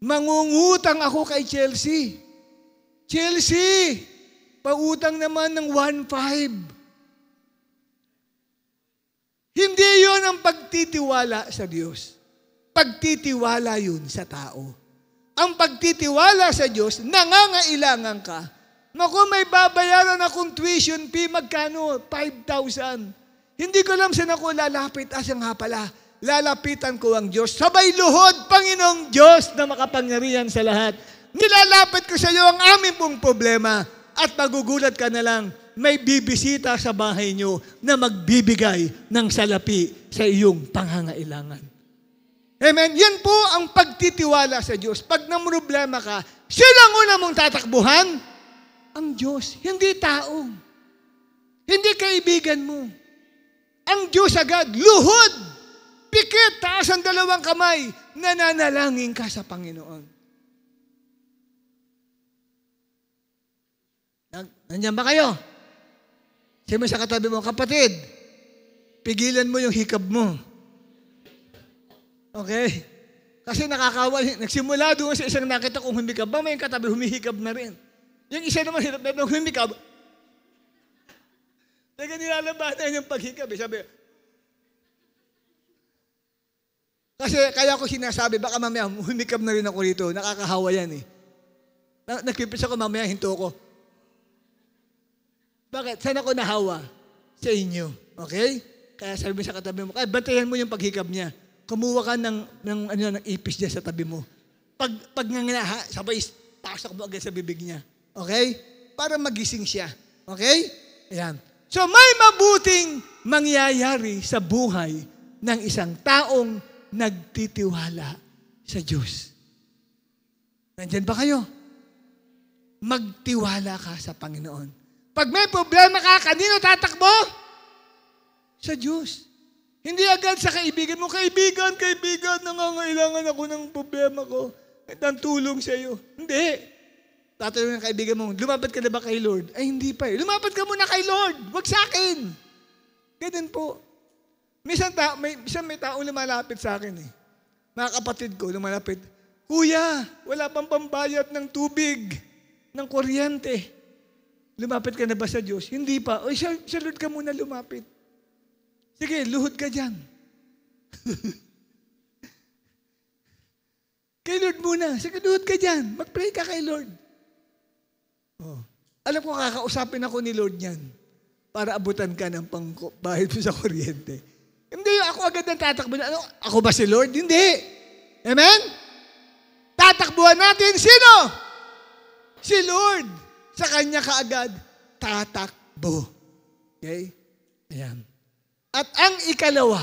Mangungutang ako kay Chelsea. Chelsea, pautang naman ng 1.5. Hindi yon ang pagtitiwala sa Diyos. Pagtitiwala yun sa tao. Ang pagtitiwala sa Diyos, nangangailangan ka. Naku, may babayaran akong tuition fee, magkano? 5,000. Hindi ko alam saan ako lalapit. Asa nga pala, lalapitan ko ang Diyos. Sabay luhod, Panginoong Diyos na makapangyarihan sa lahat. Nilalapit ko sa iyo ang aming pong problema at magugulat ka na lang, may bibisita sa bahay nyo na magbibigay ng salapi sa iyong pangangailangan. Amen? Yan po ang pagtitiwala sa Diyos. Pag namroblema ka, sino ang una mong tatakbuhan? Ang Diyos, hindi tao. Hindi kaibigan mo. Ang Diyos agad, luhod, pikit, taas ang dalawang kamay, nananalangin ka sa Panginoon. Nandiyan ba kayo? Sabi mo sa katabi mo, kapatid, pigilan mo yung hikab mo. Okay? Kasi nakakawa, nagsimula doon sa isang nakita kong humikab, ba may katabi humihikab na rin. Yung isa naman hirap na humikab, taga nilalabanan yung paghikab. Sabi, kasi kaya ko sinasabi, baka mamaya humikab na rin ako rito, nakakahawa yan eh. Nagpipis ako mamaya, hinto ko. Bakit? Saan ako nahawa? Sa inyo. Okay? Kaya sabi mo sa katabi mo, kaya bantayan mo yung paghikab niya. Kumuha ka ng ipis niya sa tabi mo. Pag nangyaya, sabay, pasok mo agad sa bibig niya. Okay? Para magising siya. Okay? Ayan. So may mabuting mangyayari sa buhay ng isang taong nagtitiwala sa Diyos. Nandyan ba kayo? Magtiwala ka sa Panginoon. Pag may problema ka, kanino tatakbo? Sa Diyos. Hindi agad sa kaibigan mo, kaibigan, nangangailangan ako ng problema ko. At ang tulong sa iyo. Hindi. Tatanungin ng kaibigan mo, lumapat ka na ba kay Lord? Ay, hindi pa eh. Lumapat ka muna kay Lord. Huwag sa akin. Ganun po. Minsan may taong lumalapit sa akin eh. Mga kapatid ko, lumalapit. Kuya, wala pang pambayad ng tubig, ng kuryente. Lumapit ka na ba sa Diyos? Hindi pa. O, sa Lord ka muna lumapit. Sige, luhod ka dyan. Kay Lord muna. Sige, luhod ka dyan. Mag-pray ka kay Lord. Oh. Alam ko, kakausapin ako ni Lord yan para abutan ka ng bahid mo sa kuryente. Hindi, ako agad ang tatakbo. Ano, ako ba si Lord? Hindi. Amen? Tatakbuhan natin. Sino? Si Lord. Sa Kanya kaagad, tatakbo. Okay? Ayan. At ang ikalawa,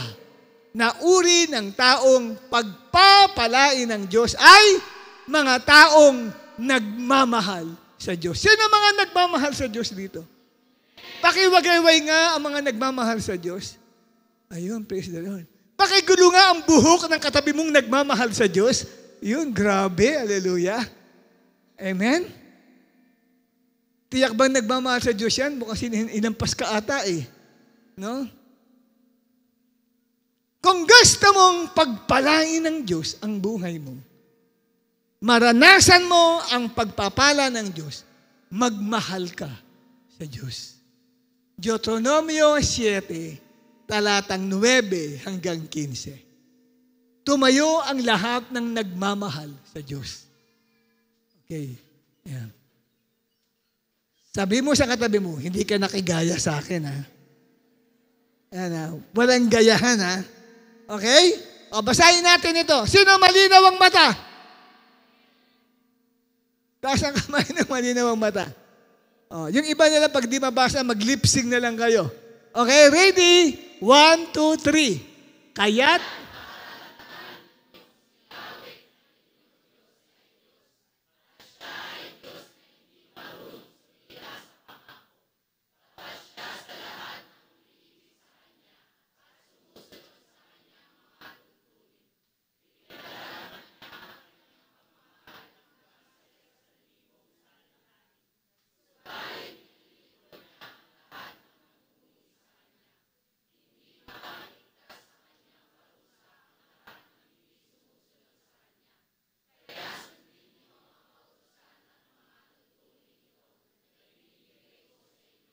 na uri ng taong pagpapalain ng Diyos ay mga taong nagmamahal sa Diyos. Sino mga nagmamahal sa Diyos dito? Pakiwagayway nga ang mga nagmamahal sa Diyos. Ayun, praise the Lord. Pakigulo nga ang buhok ng katabi mong nagmamahal sa Diyos. Yun, grabe, hallelujah. Amen? Tiyak bang nagmamahal sa Diyos yan? Mukhang inampas ka ata eh. No? Kung gusto mong pagpalain ng Diyos ang buhay mo, maranasan mo ang pagpapala ng Diyos, magmahal ka sa Diyos. Deuteronomio 7, talatang 9 hanggang 15. Tumayo ang lahat ng nagmamahal sa Diyos. Okay. Yan. Sabi mo sa katabi mo, hindi ka nakigaya sa akin, ha? Yan, ha? Walang gayahan, ha? Okay? O, basahin natin ito. Sino malinaw ang mata? Taas ang kamay ng malinaw ang mata. O, yung iba nila, pag di mabasa, mag-lip-sync na lang kayo. Okay, ready? 1, 2, 3. Kaya't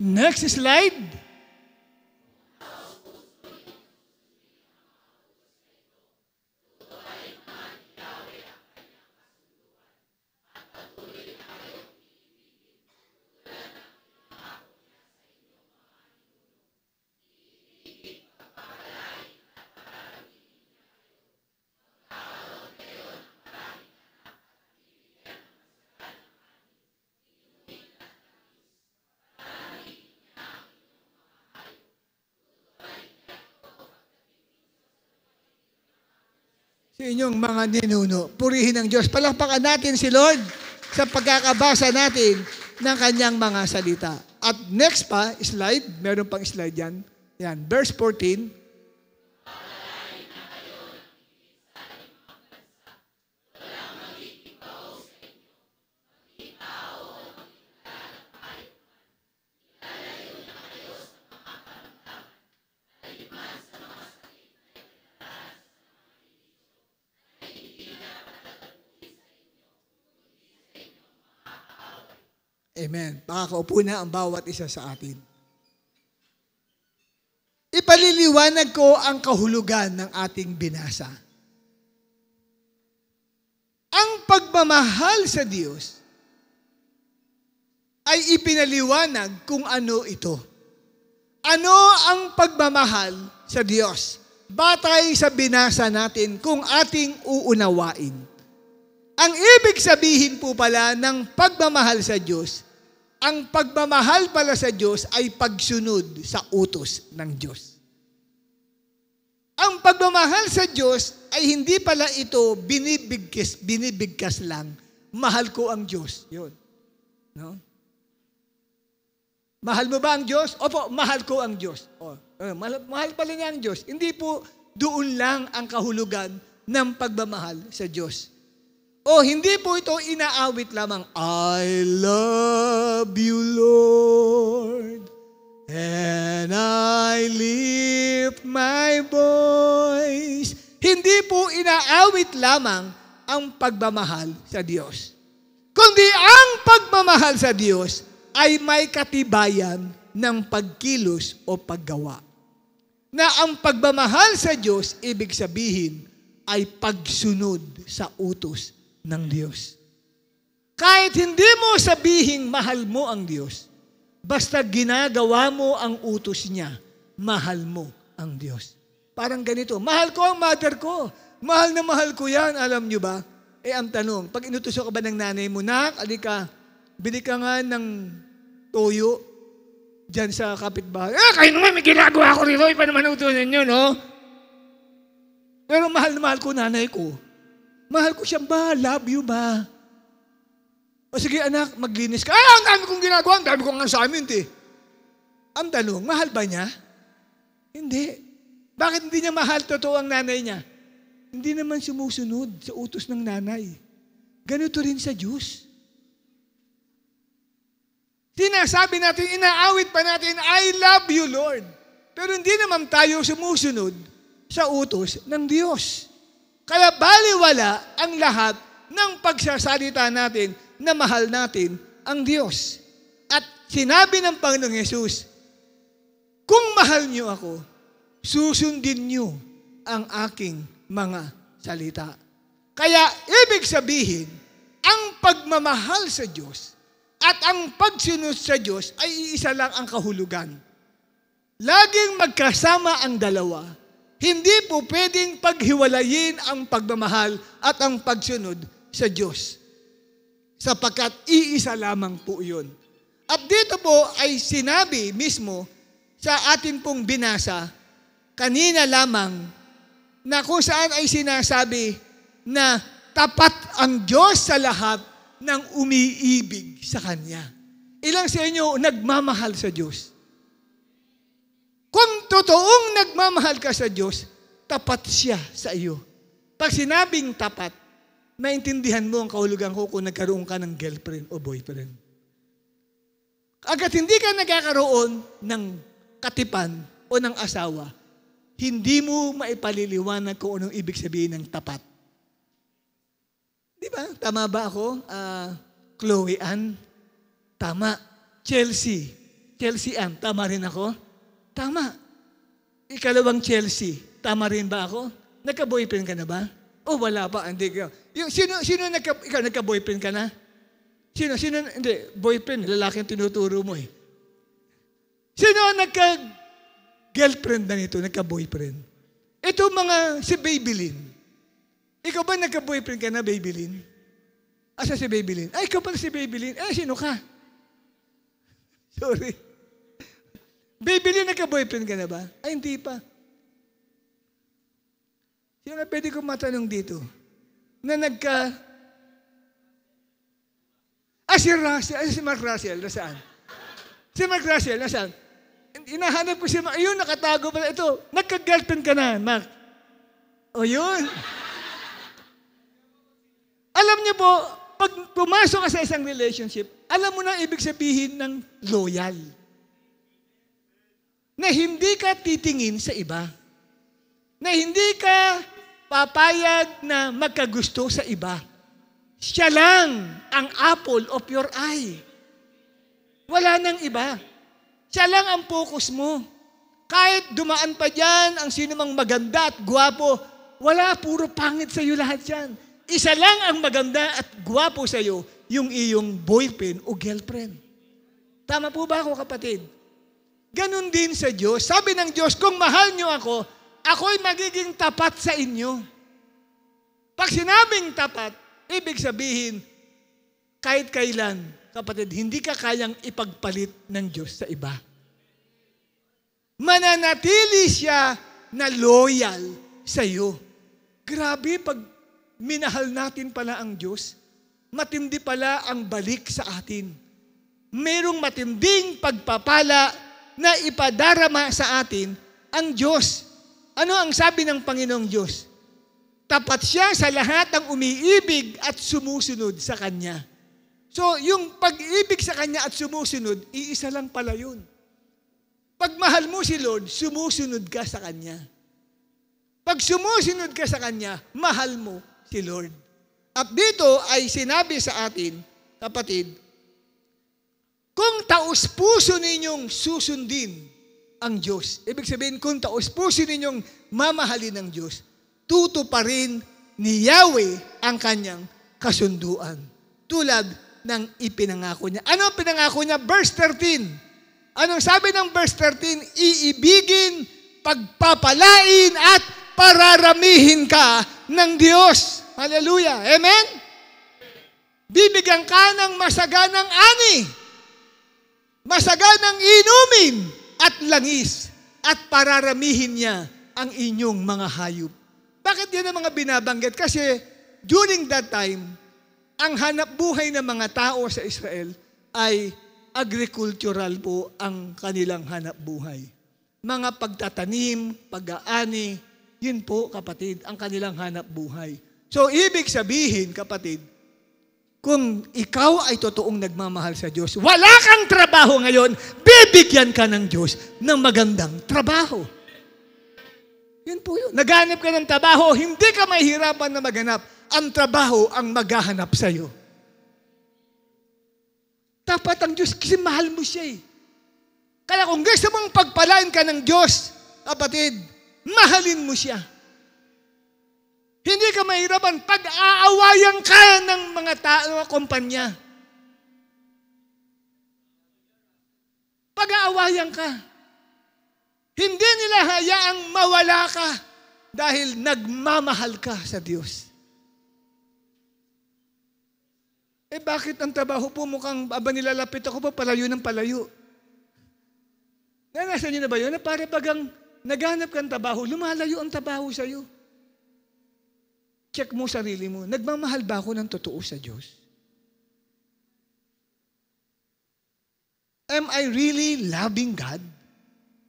Next slide. Sa inyong mga ninuno, purihin ang Diyos. Palakpakan natin si Lord sa pagkakabasa natin ng kanyang mga salita. At next pa, slide, meron pang slide yan. Yan, verse 14. Amen. Makakaupo na ang bawat isa sa atin. Ipaliliwanag ko ang kahulugan ng ating binasa. Ang pagmamahal sa Diyos ay ipinaliwanag kung ano ito. Ano ang pagmamahal sa Diyos? Batay sa binasa natin kung ating uunawain. Ang ibig sabihin po pala ng pagmamahal sa Diyos, ang pagmamahal pala sa Diyos ay pagsunod sa utos ng Diyos. Ang pagmamahal sa Diyos ay hindi pala ito binibigkas lang. Mahal ko ang Diyos. Yun. No? Mahal mo ba ang Diyos? Opo, mahal ko ang Diyos. Mahal pala niya ang Diyos. Hindi po doon lang ang kahulugan ng pagmamahal sa Diyos. Hindi po ito inaawit lamang, I love you, Lord, and I lift my voice. Hindi po inaawit lamang ang pagmamahal sa Diyos. Kundi ang pagmamahal sa Diyos ay may katibayan ng pagkilos o paggawa. Na ang pagmamahal sa Diyos, ibig sabihin, ay pagsunod sa utos ng Diyos. Kahit hindi mo sabihing mahal mo ang Diyos, basta ginagawa mo ang utos niya, mahal mo ang Diyos. Parang ganito, mahal ko ang mother ko. Mahal na mahal ko yan, alam nyo ba? Ang tanong, pag inutuso ka ba ng nanay mo, nak, alika, bili ka nga ng toyo dyan sa kapitbahay. Kayo naman, may ginagawa ko rito, ipa naman utusan nyo, no? Pero mahal na mahal ko nanay ko. Mahal ko siya ba? Love you ba? O sige anak, maglinis ka. Ang dami kong ginagawa, ang dami kong assignment eh. Ang tanong, mahal ba niya? Hindi. Bakit hindi niya mahal totoo ang nanay niya? Hindi naman sumusunod sa utos ng nanay. Ganito rin sa Diyos. Sinasabi natin, inaawit pa natin, I love you, Lord. Pero hindi naman tayo sumusunod sa utos ng Diyos. Kaya baliwala ang lahat ng pagsasalita natin na mahal natin ang Diyos. At sinabi ng Panginoong Yesus, kung mahal niyo ako, susundin niyo ang aking mga salita. Kaya ibig sabihin, ang pagmamahal sa Diyos at ang pagsunod sa Diyos ay iisa lang ang kahulugan. Laging magkasama ang dalawa. Hindi po pwedeng paghiwalayin ang pagmamahal at ang pagsunod sa Diyos. Sapagkat iisa lamang po yun. At dito po ay sinabi mismo sa atin pong binasa, kanina lamang, na kung saan ay sinasabi na tapat ang Diyos sa lahat ng umiibig sa Kanya. Ilang sa inyo nagmamahal sa Diyos? Kung totoong nagmamahal ka sa Diyos, tapat siya sa iyo. Pag sinabing tapat, maintindihan mo ang kahulugan ko kung nagkaroon ka ng girlfriend o boyfriend. Agad hindi ka nagkakaroon ng katipan o ng asawa, hindi mo maipaliliwanag kung anong ibig sabihin ng tapat. Di ba? Tama ba ako? Chloe Ann? Tama. Chelsea? Chelsea Ann, tama rin ako? Tama. Ikalawang Chelsea, tama rin ba ako? Nagka-boyfriend ka na ba? O wala pa, hindi ka. Yung, sino ikaw nagka-boyfriend ka na? Sino, hindi, boyfriend, lalaki ang tinuturo mo eh. Sino nagka-girlfriend na nito, nagka-boyfriend? Ito mga, si Babylin. Ikaw ba nagka-boyfriend ka na, Babylin? Asa si Babylin? Ay, ikaw pala si Babylin. Sino ka? Sorry. Babylin, nagka-boyfriend ka na ba? Ay, hindi pa. Sino na pwede kong matanong dito? Na si Russell, si Mark Russell, nasaan? Si Mark Russell, nasaan? Inahanap ko si Mark, ayun, nakatago pala. Ito, nagka-girlfriend ka na, Mark. O yun. Alam niyo po, pag pumasok ka sa isang relationship, alam mo na ibig sabihin ng loyal. Na hindi ka titingin sa iba. Na hindi ka papayag na magkagusto sa iba. Siya lang ang apple of your eye. Wala nang iba. Siya lang ang focus mo. Kahit dumaan pa dyan ang sinumang maganda at gwapo, wala, puro pangit sa iyo lahat yan. Isa lang ang maganda at gwapo sa iyo, yung iyong boyfriend o girlfriend. Tama po ba ako, kapatid? Ganon din sa Diyos. Sabi ng Diyos, kung mahal niyo ako, ako'y magiging tapat sa inyo. Pag sinabing tapat, ibig sabihin, kahit kailan, kapatid, hindi ka kayang ipagpalit ng Diyos sa iba. Mananatili siya na loyal sa iyo. Grabe, pag minahal natin pala ang Diyos, matindi pala ang balik sa atin. Merong matinding pagpapala na ipadarama sa atin ang Diyos. Ano ang sabi ng Panginoong Diyos? Tapat siya sa lahat ng umiibig at sumusunod sa Kanya. So, yung pag-ibig sa Kanya at sumusunod, iisa lang pala yun. Pag mahal mo si Lord, sumusunod ka sa Kanya. Pag sumusunod ka sa Kanya, mahal mo si Lord. At dito ay sinabi sa atin, kapatid, kung taos-puso ninyong susundin ang Diyos, ibig sabihin, kung taos-puso ninyong mamahalin ng Diyos, tutuparin ni Yahweh ang kanyang kasunduan. Tulad ng ipinangako niya. Ano ang pinangako niya? Verse 13. Anong sabi ng verse 13? Iibigin, pagpapalain, at pararamihin ka ng Diyos. Hallelujah. Amen? Bibigyan ka ng masaganang ani, masaganang inumin, at langis, at pararamihin niya ang inyong mga hayop. Bakit yan ang mga binabanggit? Kasi during that time, ang hanap buhay ng mga tao sa Israel ay agricultural po ang kanilang hanap buhay. Mga pagtatanim, pag-aani, yun po, kapatid, ang kanilang hanap buhay. So, ibig sabihin, kapatid, kung ikaw ay totoong nagmamahal sa Diyos, wala kang trabaho ngayon, bibigyan ka ng Diyos ng magandang trabaho. Yun po yun. Naghanap ka ng trabaho, hindi ka mahihirapan na maghanap. Ang trabaho ang maghahanap sa iyo. Tapat ang Diyos kasi mahal mo siya eh. Kaya kung gusto mong pagpalain ka ng Diyos, kapatid, mahalin mo siya. Hindi ka mahirapan pag-aawayan ka ng mga tao, kumpanya. Pag-aawayan ka. Hindi nila hayaang mawala ka dahil nagmamahal ka sa Diyos. Bakit ang trabaho po mukhang nilalapit ako pa palayo ng palayo? Nasa niyo na ba yun? Na para bagang naghanap kang trabaho, lumalayo ang trabaho sa iyo. Check mo sarili mo, nagmamahal ba ako ng totoo sa Diyos? Am I really loving God?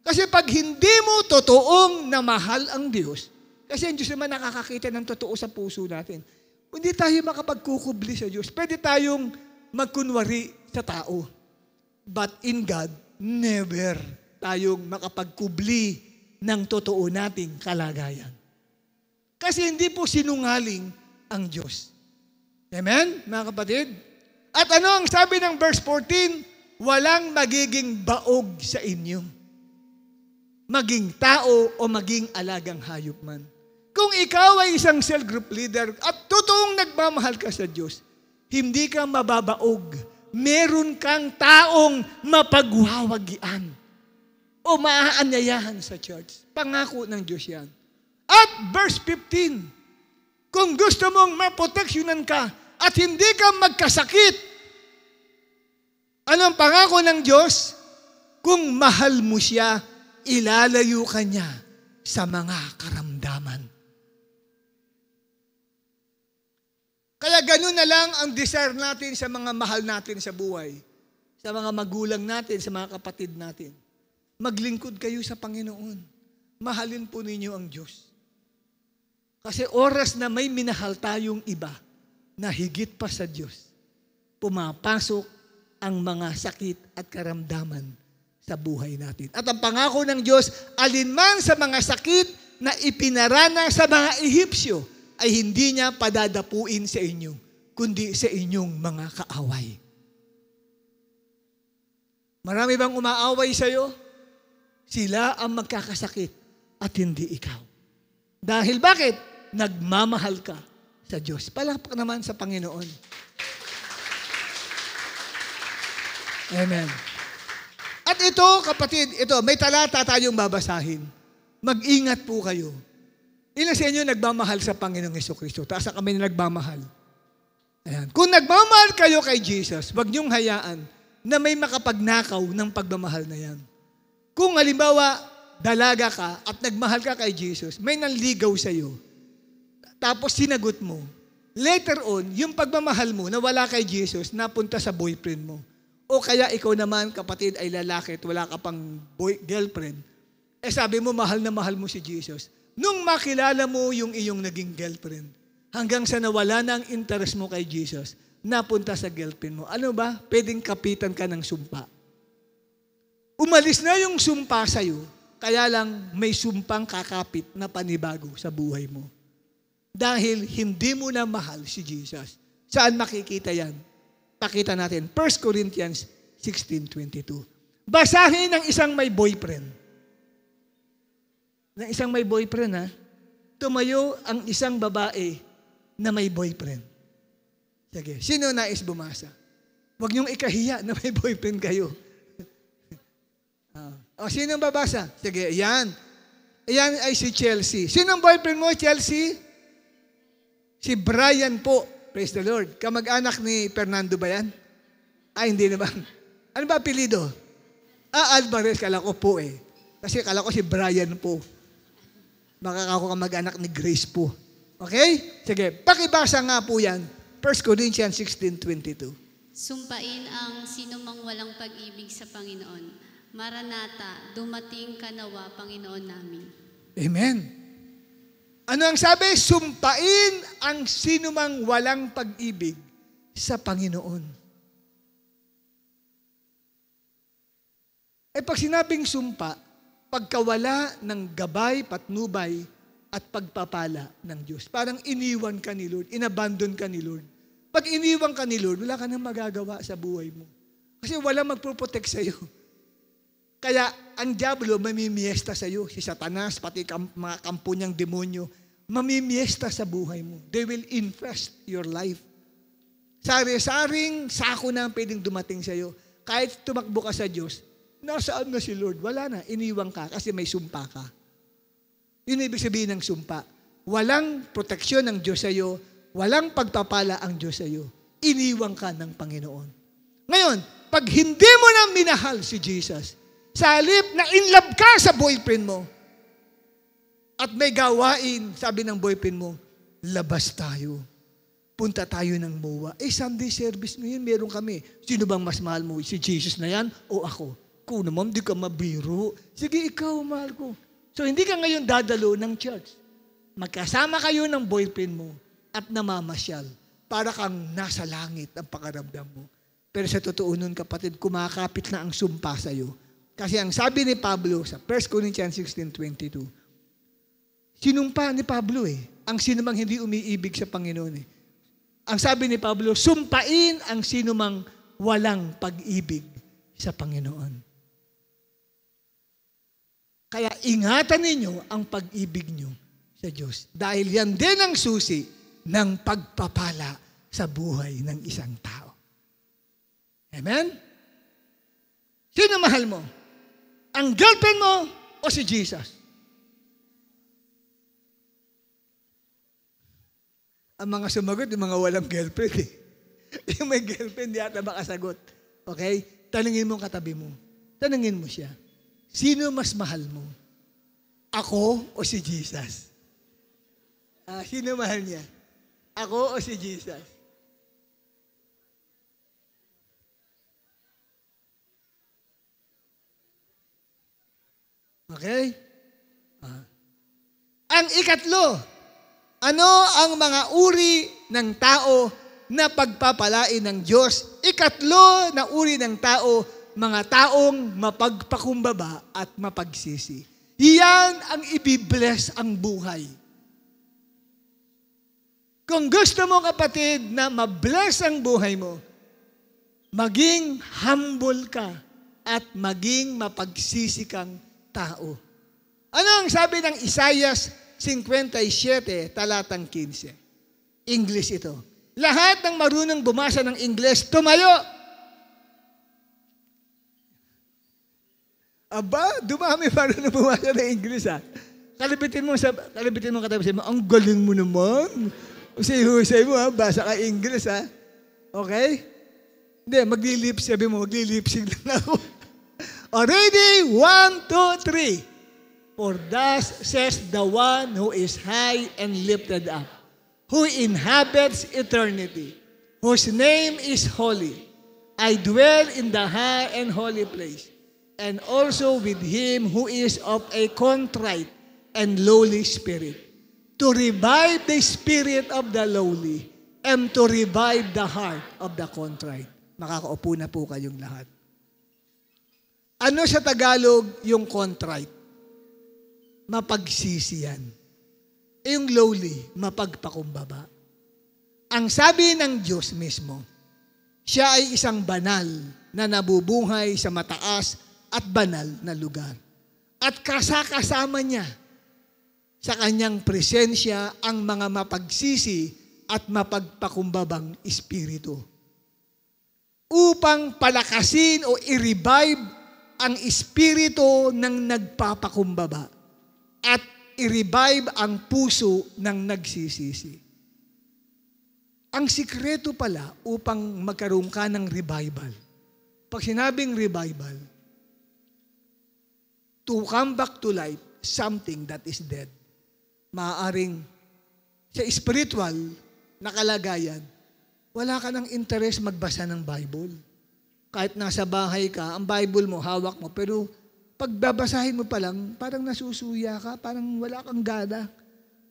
Kasi pag hindi mo totoong namahal ang Diyos, kasi ang Diyos naman nakakakita ng totoo sa puso natin, hindi tayo makapagkukubli sa Diyos. Pwede tayong magkunwari sa tao. But in God, never tayong makapagkubli ng totoo nating kalagayan. Kasi hindi po sinungaling ang Diyos. Amen, mga kapatid? At ano ang sabi ng verse 14? walang magiging baog sa inyo. Maging tao o maging alagang hayop man. Kung ikaw ay isang cell group leader at totoong nagmamahal ka sa Diyos, hindi ka mababaog. Meron kang taong mapagwawagian o maaanyayahan sa church. Pangako ng Diyos yan. At verse 15, kung gusto mong maproteksyonan ka at hindi ka magkasakit, anong pangako ng Diyos? Kung mahal mo siya, ilalayo ka niya sa mga karamdaman. Kaya ganun na lang ang desire natin sa mga mahal natin sa buhay, sa mga magulang natin, sa mga kapatid natin. Maglingkod kayo sa Panginoon. Mahalin po ninyo ang Diyos. Kasi oras na may minahal tayong iba na higit pa sa Diyos, pumapasok ang mga sakit at karamdaman sa buhay natin. At ang pangako ng Diyos, alinman sa mga sakit na ipinarana sa mga Ehipsyo, ay hindi niya padadapuin sa inyo, kundi sa inyong mga kaaway. Marami bang umaaway sa iyo? Sila ang magkakasakit at hindi ikaw. Dahil bakit? Nagmamahal ka sa Diyos. Palakpak naman sa Panginoon. Amen. At ito, kapatid, may talata tayong babasahin. Mag-ingat po kayo. Ilan sa inyo nagmamahal sa Panginoong Jesucristo? Taas na kami na nagmamahal. Ayan. Kung nagmamahal kayo kay Jesus, huwag niyong hayaan na may makapagnakaw ng pagmamahal na yan. Kung halimbawa, dalaga ka at nagmahal ka kay Jesus, may nanligaw sa iyo, tapos sinagot mo, later on, yung pagmamahal mo na wala kay Jesus, napunta sa boyfriend mo. O kaya ikaw naman, kapatid, ay lalaki at wala ka pang girlfriend, sabi mo, mahal na mahal mo si Jesus. Nung makilala mo yung iyong naging girlfriend, hanggang sa nawala na ang interest mo kay Jesus, napunta sa girlfriend mo. Ano ba? Pwedeng kapitan ka ng sumpa. Umalis na yung sumpa sa'yo, kaya lang may sumpang kakapit na panibago sa buhay mo. Dahil hindi mo na mahal si Jesus. Saan makikita yan? Pakita natin. 1 Corinthians 16:22. Basahin ng isang may boyfriend. Ng isang may boyfriend, ha? Tumayo ang isang babae na may boyfriend. Sige, sino nais bumasa? Huwag niyong ikahiya na may boyfriend kayo. Sino babasa? Sige, yan. Yan ay si Chelsea. Sino ang boyfriend mo, Chelsea? Si Brian po. Praise the Lord. Kamag-anak ni Fernando ba yan? Hindi naman. Ano ba apelido? Alvarez, kala ko po eh. Kasi kala ko si Brian po. Makakako kamag-anak ni Grace po. Okay? Sige, pakibasa nga po yan. 1 Corinthians 16:22. Sumpain ang sinumang walang pag-ibig sa Panginoon. Maranatha, dumating ka nawa, Panginoon namin. Amen. Ano ang sabi? Sumpain ang sinumang walang pag-ibig sa Panginoon. Pag sinabing sumpa, pagkawala ng gabay, patnubay, at pagpapala ng Diyos. Parang iniwan ka ni Lord, inabandon ka ni Lord. Pag iniwan ka ni Lord, wala ka nang magagawa sa buhay mo. Kasi wala magproprotect sa'yo. Kaya ang diablo mamimiesta sa'yo, si Satanas, pati mga kampo niyang demonyo, mamimiesta sa buhay mo. They will infest your life. Sari-saring sako na ang pwedeng dumating sa'yo. Kahit tumakbo ka sa Diyos, nasaan na si Lord? Wala na, iniwan ka kasi may sumpa ka. Yun ibig sabihin ng sumpa. Walang proteksyon ng Diyos sa'yo, walang pagpapala ang Diyos sa'yo. Iniwan ka ng Panginoon. Ngayon, pag hindi mo na minahal si Jesus, sa halip na in love ka sa boyfriend mo, at may gawain, sabi ng boyfriend mo, labas tayo. Punta tayo ng MOA. Sunday service ngayon, meron kami. Sino bang mas mahal mo? Si Jesus na yan o ako? Kung naman, di ka mabiro. Sige, ikaw, mahal ko. So, hindi ka ngayon dadalo ng church. Magkasama kayo ng boyfriend mo at namamasyal para kang nasa langit ang pakaramdam mo. Pero sa totoo nun, kapatid, kumakapit na ang sumpa sa'yo. Kasi ang sabi ni Pablo sa 1 Corinthians 16:22, sinumpa ni Pablo ang sinumang hindi umiibig sa Panginoon Ang sabi ni Pablo, sumpain ang sinumang walang pag-ibig sa Panginoon. Kaya ingatan ninyo ang pag-ibig nyo sa Diyos. Dahil yan din ang susi ng pagpapala sa buhay ng isang tao. Amen? Sino mahal mo? Ang girlfriend mo o si Jesus? Ang mga sumagot, yung mga walang girlfriend eh. Yung may girlfriend, di ata makasagot. Okay? Tanungin mo ang katabi mo. Tanungin mo siya. Sino mas mahal mo? Ako o si Jesus? Sino mahal niya? Ako o si Jesus? Okay? Ang ikatlo, ano ang mga uri ng tao na pagpapalain ng Diyos? Ikatlo na uri ng tao, mga taong mapagpakumbaba at mapagsisi. Iyan ang ibibless ang buhay. Kung gusto mo kapatid na mabless ang buhay mo, maging humble ka at maging mapagsisi kang tao. Ano ang sabi ng Isaiah 57, talatang 15? English ito. Lahat ng marunong bumasa ng English, tumayo! Aba, dumami marunong bumasa ng English ha. Kalibitin mo katabi mo, ang galing mo naman. Husay mo ha, basa ka English ha. Okay? Hindi, maglilipsing lang ako. Ready? 1, 2, 3. For thus says the one who is high and lifted up, who inhabits eternity, whose name is holy. I dwell in the high and holy place, and also with him who is of a contrite and lowly spirit, to revive the spirit of the lowly, and to revive the heart of the contrite. Makakaupo na po kayong lahat. Ano sa Tagalog yung contrite? Mapagsisiyan. Yung lowly, mapagpakumbaba. Ang sabi ng Diyos mismo, siya ay isang banal na nabubuhay sa mataas at banal na lugar. At kasama niya sa kanyang presensya ang mga mapagsisi at mapagpakumbabang espiritu. Upang palakasin o i-revive ang espiritu ng nagpapakumbaba at i-revive ang puso ng nagsisisi. Ang sikreto pala upang magkaroon ka ng revival. Pag sinabing revival, to come back to life, something that is dead. Maaaring sa spiritual na kalagayan, wala ka ng interest magbasa ng Bible. Kahit nasa bahay ka, ang Bible mo, hawak mo, pero pag babasahin mo pa lang, parang nasusuya ka, parang wala kang gana.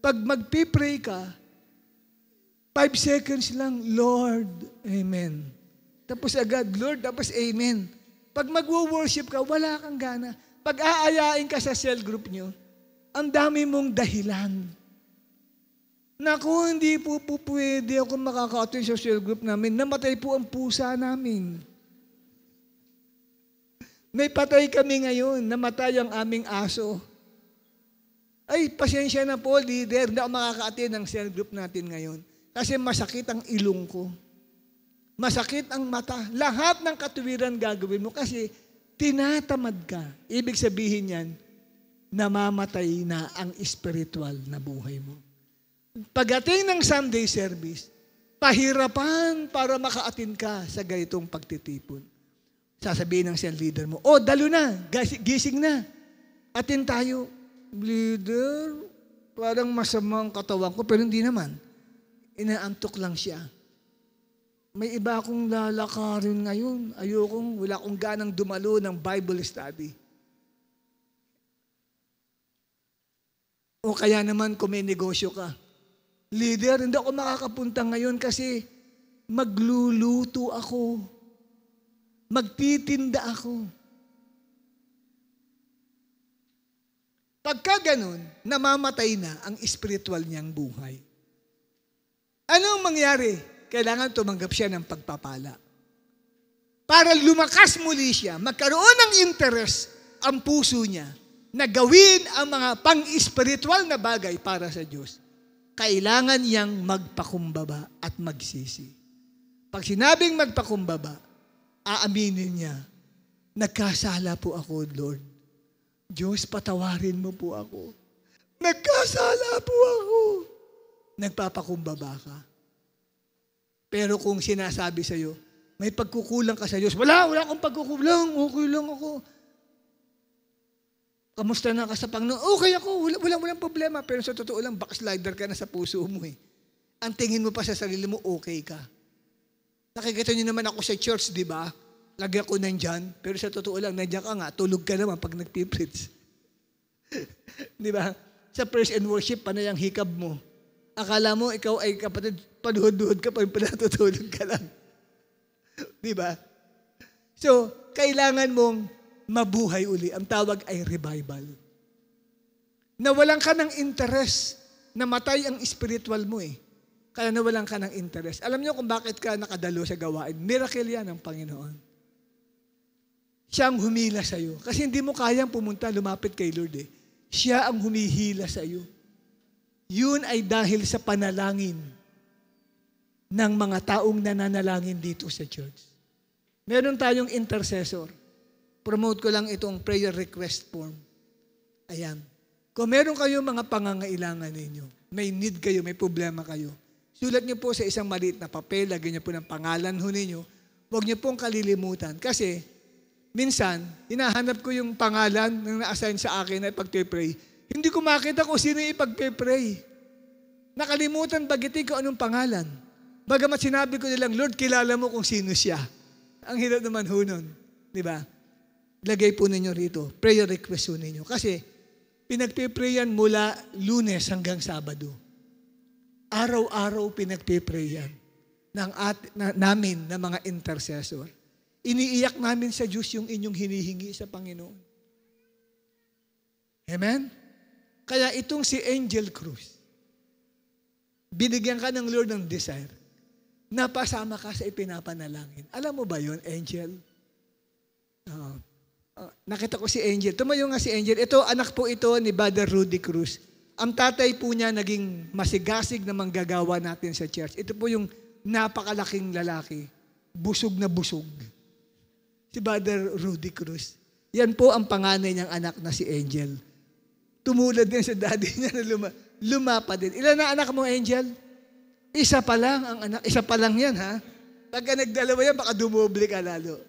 Pag magpipray ka, 5 seconds lang, Lord, Amen. Tapos agad, Lord, tapos Amen. Pag magwo-worship ka, wala kang gana. Pag aayain ka sa cell group nyo, ang dami mong dahilan. Naku, hindi po pwede ako makaka-attend sa cell group namin. Namatay po ang pusa namin. May patay kami ngayon, namatay ang aming aso. Ay, pasensya na po, leader, hindi ako makaka-attend ng cell group natin ngayon. Kasi masakit ang ilong ko. Masakit ang mata. Lahat ng katuwiran gagawin mo kasi tinatamad ka. Ibig sabihin yan, namamatay na ang spiritual na buhay mo. Pagdating ng Sunday service, pahirapan para maka-attend ka sa ganitong pagtitipon. Sasabihin ng cell leader mo, dalo na, gising na. Attend tayo. Leader, parang masamang katawan ko, pero hindi naman. Inaantok lang siya. May iba akong lalakarin ngayon. Wala akong ganang dumalo ng Bible study. O kaya naman kung may negosyo ka, leader, hindi ako makakapunta ngayon kasi magluluto ako. Magtitinda ako. Pagka ganun, namamatay na ang spiritual niyang buhay. Anong mangyari? Kailangan tumanggap siya ng pagpapala. para lumakas muli siya, magkaroon ng interest ang puso niya na gawin ang mga pang-espiritual na bagay para sa Diyos, kailangan niyang magpakumbaba at magsisi. Pag sinabing magpakumbaba, aaminin niya, nagkasala po ako, Lord. Diyos, patawarin mo po ako. Nagkasala po ako. Nagpapakumbaba ka. Pero kung sinasabi sa'yo, may pagkukulang ka sa Diyos, wala akong pagkukulang, okay lang ako. Kamusta na ka sa Panginoon? Okay ako, walang problema. Pero sa totoo lang, backslider ka na sa puso mo eh. Ang tingin mo pa sa sarili mo, okay ka. Nakikita niyo naman ako sa church, di ba? Lagi ako nandyan. Pero sa totoo lang, nandyan ka nga, tulog ka naman pag nagpipreach. Di ba? Sa praise and worship, panay ang hikab mo. Akala mo, ikaw ay kapatid, panuhod-nuhod ka pa, pinatutulog ka lang. Di ba? So, kailangan mong mabuhay uli. Ang tawag ay revival. Nawalan ka ng interest, namatay ang spiritual mo eh. Kaya nawalan ka ng interest. Alam niyo kung bakit ka nakadalo sa gawain? Miracle yan ng Panginoon. Siya ang humila sa iyo. Kasi hindi mo kayang pumunta, lumapit kay Lord eh. Siya ang humihila sa iyo. Yun ay dahil sa panalangin ng mga taong nananalangin dito sa church. Meron tayong intercessor. Promote ko lang itong prayer request form. Ayan. Kung meron kayo mga pangangailangan ninyo, may need kayo, may problema kayo, sulat niyo po sa isang maliit na papel, lagyan niyo po ng pangalan ho ninyo, huwag niyo pong kalilimutan. Kasi, minsan, hinahanap ko yung pangalan na na-assign sa akin na ipag-pray. Hindi ko makita kung sino yung ipag-pray. Nakalimutan bagitin ko anong pangalan. Bagamat sinabi ko nilang, Lord, kilala mo kung sino siya. Ang hirap naman ho nun. Di ba? Lagay po ninyo rito. Prayer request po ninyo. Kasi, pinagpiprayan mula Lunes hanggang Sabado. Araw-araw pinagpiprayan namin na mga intercessor. Iniiyak namin sa Diyos yung inyong hinihingi sa Panginoon. Amen? Kaya itong si Angel Cruz, binigyan ka ng Lord ng desire, napasama ka sa ipinapanalangin. Alam mo ba yun, Angel? Nakita ko si Angel. Tumayo nga si Angel. Ito, anak po ito ni Brother Rudy Cruz. Ang tatay po niya naging masigasig na manggagawa natin sa church. Ito po yung napakalaking lalaki. Busog na busog. Si Brother Rudy Cruz. Yan po ang panganay niyang anak na si Angel. Tumulad din sa daddy niya na lumapa din. Ilan na anak mo, Angel? Isa pa lang ang anak. Isa pa lang yan, ha? Pagka nagdalawa yan, baka dumoble ka lalo.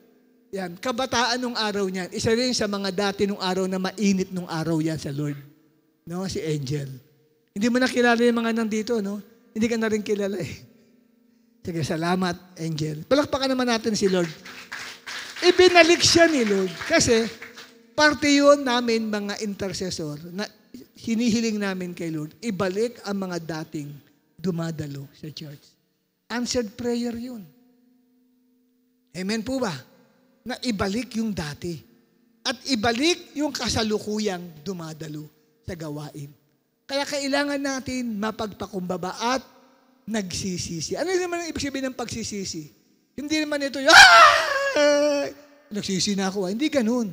Yan. Kabataan nung araw niyan. Isa rin sa mga dati nung araw na mainit nung araw yan sa Lord. No? Si Angel. Hindi mo na kilala yung mga nandito, no? Hindi ka na rin kilala eh. Sige, salamat, Angel. Palakpakan naman natin si Lord. Ibinalik siya ni Lord. Kasi, parte yun namin mga intercessor na hinihiling namin kay Lord, ibalik ang mga dating dumadalo sa church. Answered prayer yun. Amen po ba? Na ibalik yung dati. At ibalik yung kasalukuyang dumadalo sa gawain. Kaya kailangan natin mapagpakumbaba at nagsisisi. Ano naman ang ibig sabihin ng pagsisisi? Hindi naman ito, nagsisi na ako. Hindi ganun.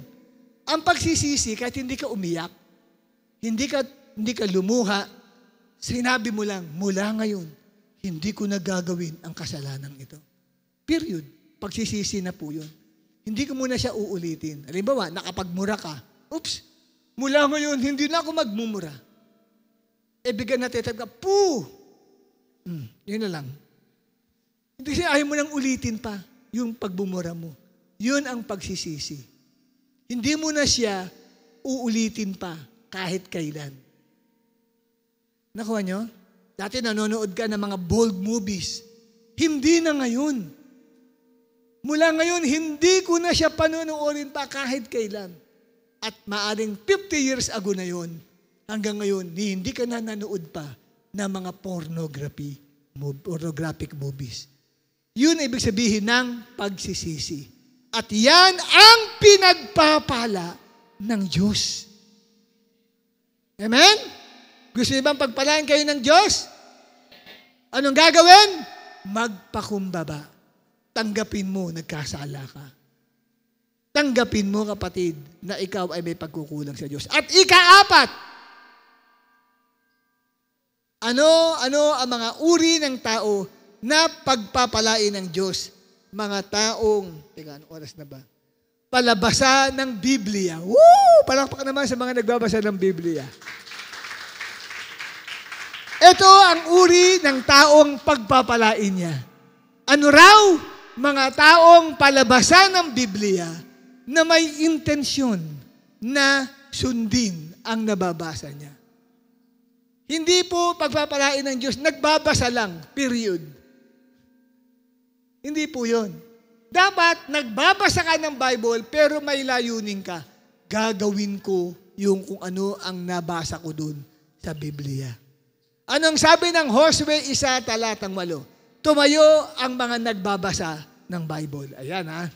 Ang pagsisisi, kahit hindi ka umiyak, hindi ka lumuha, sinabi mo lang, mula ngayon, hindi ko na gagawin ang kasalanan ito. Period. Pagsisisi na po yun. Hindi ko muna siya uulitin. Halimbawa, nakapagmura ka. Oops, mula ngayon, hindi na ako magmumura. Bigyan na tetap ka, yun na lang. Hindi siya ayaw mo nang ulitin pa yung pagbumura mo. Yun ang pagsisisi. Hindi mo na siya uulitin pa kahit kailan. Nakuha nyo? Dati nanonood ka ng mga bold movies. Hindi na ngayon. Mula ngayon, hindi ko na siya panonoorin pa kahit kailan. At maaring 50 years ago na yun, hanggang ngayon, hindi ka na nanood pa ng mga pornographic movies. Yun ibig sabihin ng pagsisisi. At yan ang pinagpapala ng Diyos. Amen? Gusto niyo bang pagpalain kayo ng Diyos? Anong gagawin? Magpakumbaba tanggapin mo nagkasala ka. Tanggapin mo, kapatid, na ikaw ay may pagkukulang sa Diyos. At ika-4, ano ang mga uri ng tao na pagpapalain ng Diyos? Mga taong, anong oras na ba? Palabasa ng Biblia. Woo! Palakpak naman sa mga nagbabasa ng Biblia. Ito ang uri ng taong pagpapalain niya. Ano raw? Mga taong palabasa ng Biblia na may intensyon na sundin ang nababasa niya. Hindi po pagpapalain ng Diyos, nagbabasa lang, period. Hindi po yun. Dapat nagbabasa ka ng Bible pero may layunin ka. Gagawin ko yung kung ano ang nabasa ko dun sa Biblia. Anong sabi ng Josue 1:8? Tumayo ang mga nagbabasa ng Bible. Ayan ha.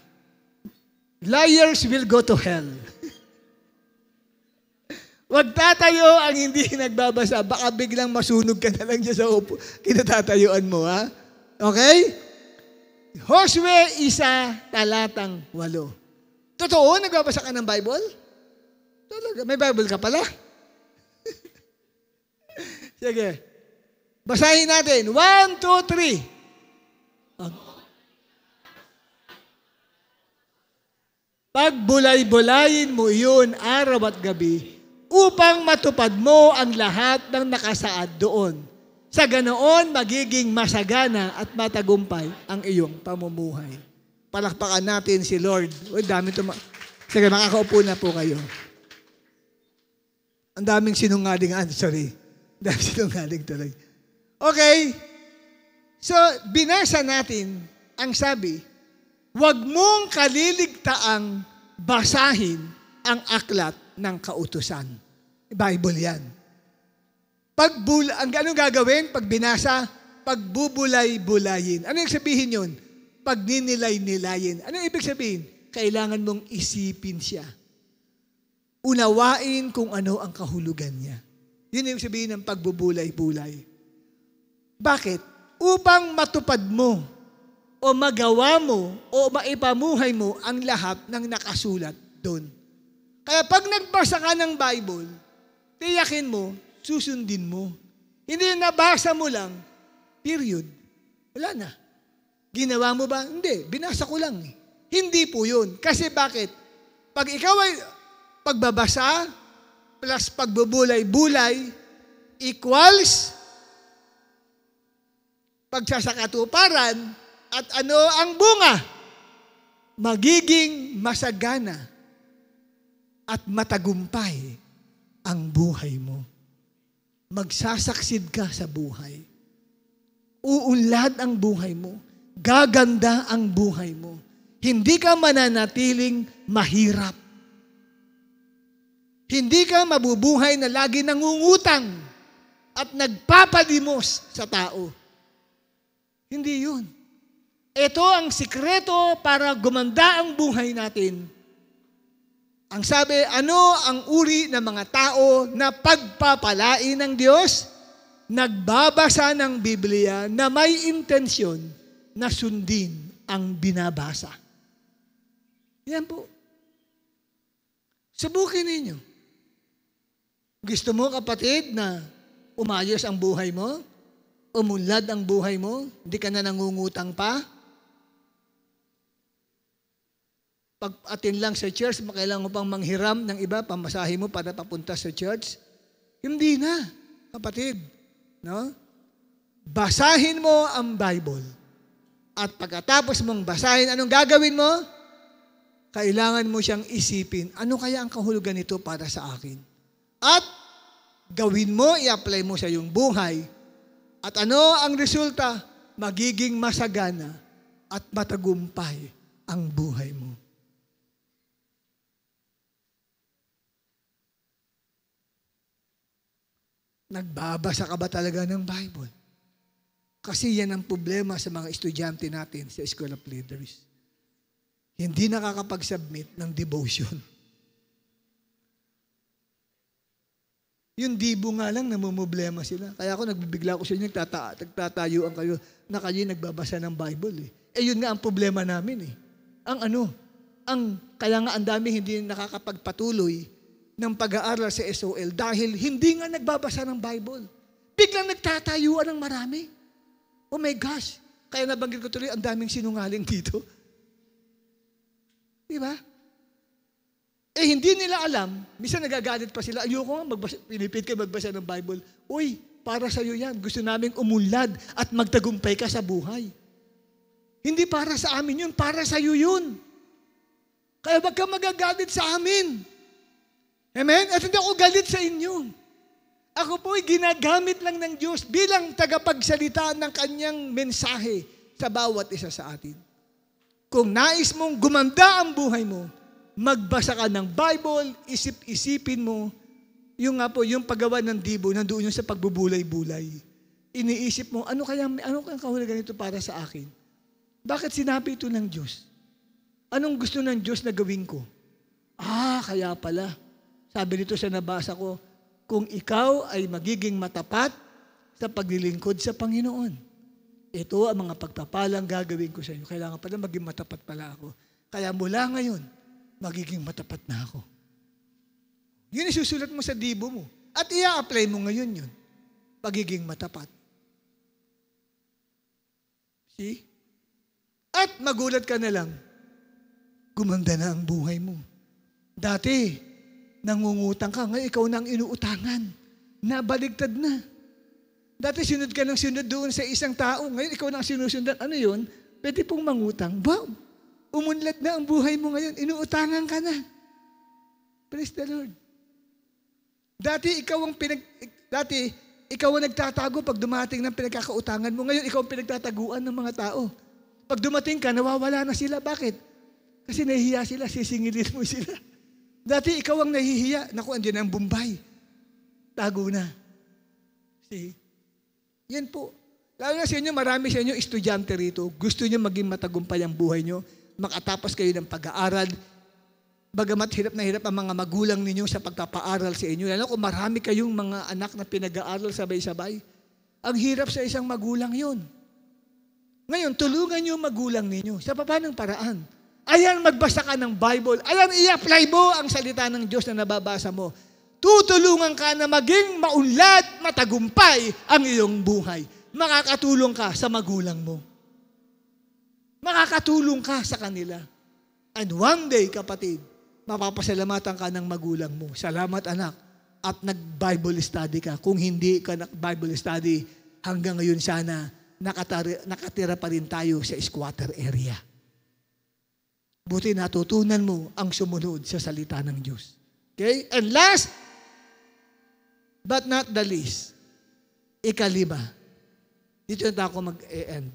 Liars will go to hell. Wag tatayo ang hindi nagbabasa. Baka biglang masunog ka na lang dyan sa upo. Kinatatayuan mo, ha? Okay? Josue 1:8. Totoo, nagbabasa ka ng Bible? Talaga, may Bible ka pala? Sige. Basahin natin. 1, 2, 3. Pagbulay-bulayin mo iyon araw at gabi upang matupad mo ang lahat ng nakasaad doon. Sa ganoon, magiging masagana at matagumpay ang iyong pamumuhay. Palakpakan natin si Lord. Uy, dami ito. Sige, makakaupo na po kayo. Ang daming sinungaling. Sorry. Daming sinungaling tuloy. Okay. So, binasa natin ang sabi, huwag mong kaliligtaang basahin ang aklat ng kautusan. Bible yan. Ang anong gagawin pag binasa? Pagbubulay-bulayin. Ano yung sabihin yun? Pagninilay-nilayin. Ano ibig sabihin? Kailangan mong isipin siya. Unawain kung ano ang kahulugan niya. Yun yung sabihin ng pagbubulay-bulay. Bakit? Upang matupad mo o magawa mo o maipamuhay mo ang lahat ng nakasulat doon. Kaya pag nagbasa ka ng Bible, tiyakin mo, susundin mo. Hindi nabasa mo lang, period. Wala na. Ginawa mo ba? Hindi, binasa ko lang. Hindi po yun. Kasi bakit? Pag ikaw ay pagbabasa plus pagbubulay-bulay equals pagsasakatuparan at ano ang bunga? Magiging masagana at matagumpay ang buhay mo. Magsasaksid ka sa buhay. Uunlad ang buhay mo. Gaganda ang buhay mo. Hindi ka mananatiling mahirap. Hindi ka mabubuhay na lagi nangungutang at nagpapalimos sa tao. Hindi yun. Ito ang sikreto para gumanda ang buhay natin. Ang sabi, ano ang uri ng mga tao na pagpapalain ng Diyos? Nagbabasa ng Biblia na may intensyon na sundin ang binabasa. Yan po. Subukin ninyo. Gusto mo, kapatid, na umayos ang buhay mo? Umunlad ang buhay mo? Hindi ka na nangungutang pa? Pag-atin lang sa church, makailangan mo pang manghiram ng iba, pamasahe mo para papunta sa church? Hindi na, kapatid. No? Basahin mo ang Bible. At pagkatapos mong basahin, anong gagawin mo? Kailangan mo siyang isipin, ano kaya ang kahulugan nito para sa akin? At gawin mo, i-apply mo sa iyong buhay. At ano ang resulta? Magiging masagana at matagumpay ang buhay mo. Nagbabasa ka ba talaga ng Bible? Kasi yan ang problema sa mga estudyante natin sa School of Leaders. Hindi nakakapag-submit ng devotion. Yung dibo nga lang, namumblema sila. Kaya ako nagbibigla ko sa inyo, nagtatayuan kayo na kayo nagbabasa ng Bible. Yun nga ang problema namin. Kaya nga ang dami hindi nakakapagpatuloy ng pag-aaral sa SOL dahil hindi nga nagbabasa ng Bible. Biglang nagtatayuan ng marami. Oh my gosh! Kaya nabanggit ko tuloy, ang daming sinungaling dito. Diba? Hindi nila alam, minsan nagagalit pa sila, ayoko nga, pinipit kayo magbasa ng Bible. Uy, para sa'yo yan. Gusto naming umunlad at magtagumpay ka sa buhay. Hindi para sa amin yun, para sa'yo yun. Kaya wag ka magagalit sa amin. Amen? At hindi ako galit sa inyo. Ako po'y ginagamit lang ng Diyos bilang tagapagsalita ng kanyang mensahe sa bawat isa sa atin. Kung nais mong gumanda ang buhay mo, magbasa ka ng Bible, isip-isipin mo, yung paggawa ng dibo, nandoon yung sa pagbubulay-bulay. Iniisip mo, ano kayang kahulugan nito para sa akin? Bakit sinabi ito ng Diyos? Anong gusto ng Diyos na gawin ko? Kaya pala. Sabi nito sa nabasa ko, kung ikaw ay magiging matapat sa paglilingkod sa Panginoon, ito ang mga pagpapalang gagawin ko sa inyo. Kailangan pala maging matapat pala ako. Kaya mula ngayon, magiging matapat na ako. Yun isusulat mo sa dibo mo. At i-apply mo ngayon yun. Pagiging matapat. See? At magulat ka na lang, gumanda na ang buhay mo. Dati, nangungutang ka, ngayon ikaw na ang inuutangan. Nabaligtad na. Dati sunod ka ng sunod doon sa isang tao, ngayon ikaw na ang sinusundan. Ano yun? Pwede pong mangutang. Wow! Umunlad na ang buhay mo ngayon. Inuutangan ka na. Praise the Lord. Dati ikaw ang nagtatago pag dumating ng pinagkakautangan mo. Ngayon, ikaw ang pinagtataguan ng mga tao. Pag dumating ka, nawawala na sila. Bakit? Kasi nahihiya sila, sisingilin mo sila. Dati ikaw ang nahihiya. Naku, andyan ang Bombay. Tago na. See? Yan po. Lalo na sa inyo, marami sa inyo estudyante rito. Gusto nyo maging matagumpay ang buhay nyo. Makatapos kayo ng pag-aaral. Bagamat hirap na hirap ang mga magulang ninyo sa pagpapaaral sa inyo. Lalo kung marami kayong mga anak na pinag-aaral sabay-sabay. Ang hirap sa isang magulang yun. Ngayon, tulungan nyo magulang ninyo sa papanong paraan. Ayan, magbasa ka ng Bible. Ayan, i-apply mo ang salita ng Diyos na nababasa mo. Tutulungan ka na maging maunlad, matagumpay ang iyong buhay. Makakatulong ka sa magulang mo. Makakatulong ka sa kanila. And one day, kapatid, mapapasalamatan ka ng magulang mo. Salamat, anak. At nag-Bible study ka. Kung hindi ka nag-Bible study, hanggang ngayon sana, nakatira pa rin tayo sa squatter area. Buti natutunan mo ang sumunod sa salita ng Diyos. Okay? And last, but not the least, ikalima. Dito na ako mag-end.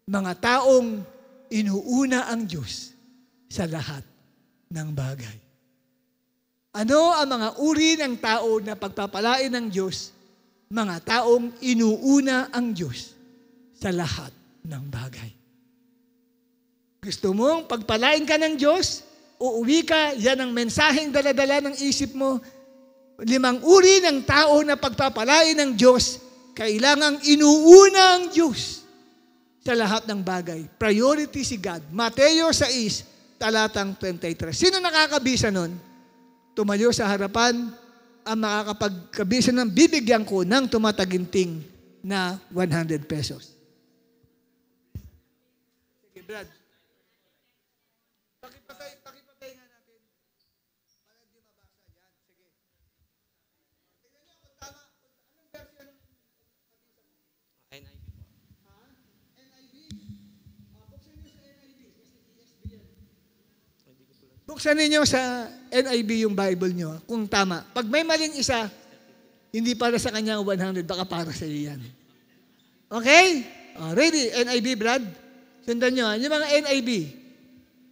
Mga taong inuuna ang Diyos sa lahat ng bagay. Ano ang mga uri ng tao na pagpapalain ng Diyos? Mga taong inuuna ang Diyos sa lahat ng bagay. Gusto mong pagpalain ka ng Diyos? Uuwi ka, yan ang mensaheng dala-dala ng isip mo. 5 uri ng tao na pagpapalain ng Diyos, kailangang inuuna ang Diyos sa lahat ng bagay. Priority si God. Mateo 6, talatang 23. Sino nakakabisa nun? Tumayo sa harapan, ang makakapagkabisa ng bibigyan ko ng tumataginting na 100 pesos. Sige, Brad. Pakipatay nga natin. Para di mabasa yan. Sige. Tingnan niyo kung tama. Anong version ng NIV po. ha? NIV? Buksan niyo sa NIV. Kasi ESV yan. Buksan niyo sa NIV yung Bible niyo. Kung tama. Pag may maling isa, hindi para sa kanya 100, baka para sa iyo yan. Okay? Ready? NIV, Brad? Sundan nyo. Yung mga NIV.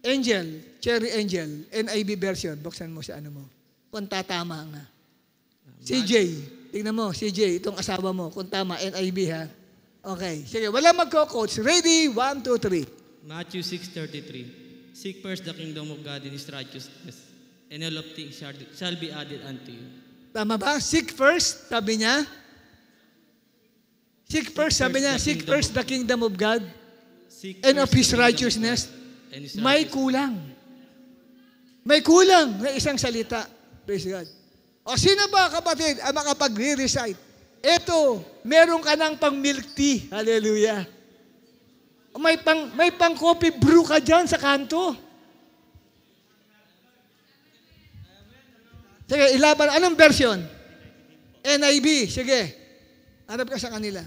Angel, Cherry Angel, NIV version, buksan mo sa ano mo. Kung tatama nga. CJ, tingnan mo, CJ, itong asawa mo, kung tama, NIV ha. Okay, sige, wala magko-coach. Ready? 1, 2, 3. Matthew 6:33. Seek first the kingdom of God and His righteousness, and all of things shall be added unto you. Tama ba? Seek first, sabi niya. Seek first, sabi niya, seek first the kingdom of God and of His righteousness. May kulang. May kulang na isang salita. Praise God. O sino ba, kapatid, ang makapag-re-recite? Eto, meron ka ng pang milk tea. Hallelujah. May pang coffee brew ka dyan sa kanto. Sige, ilaban. Anong version? NIV. Sige. Harap ka sa kanila.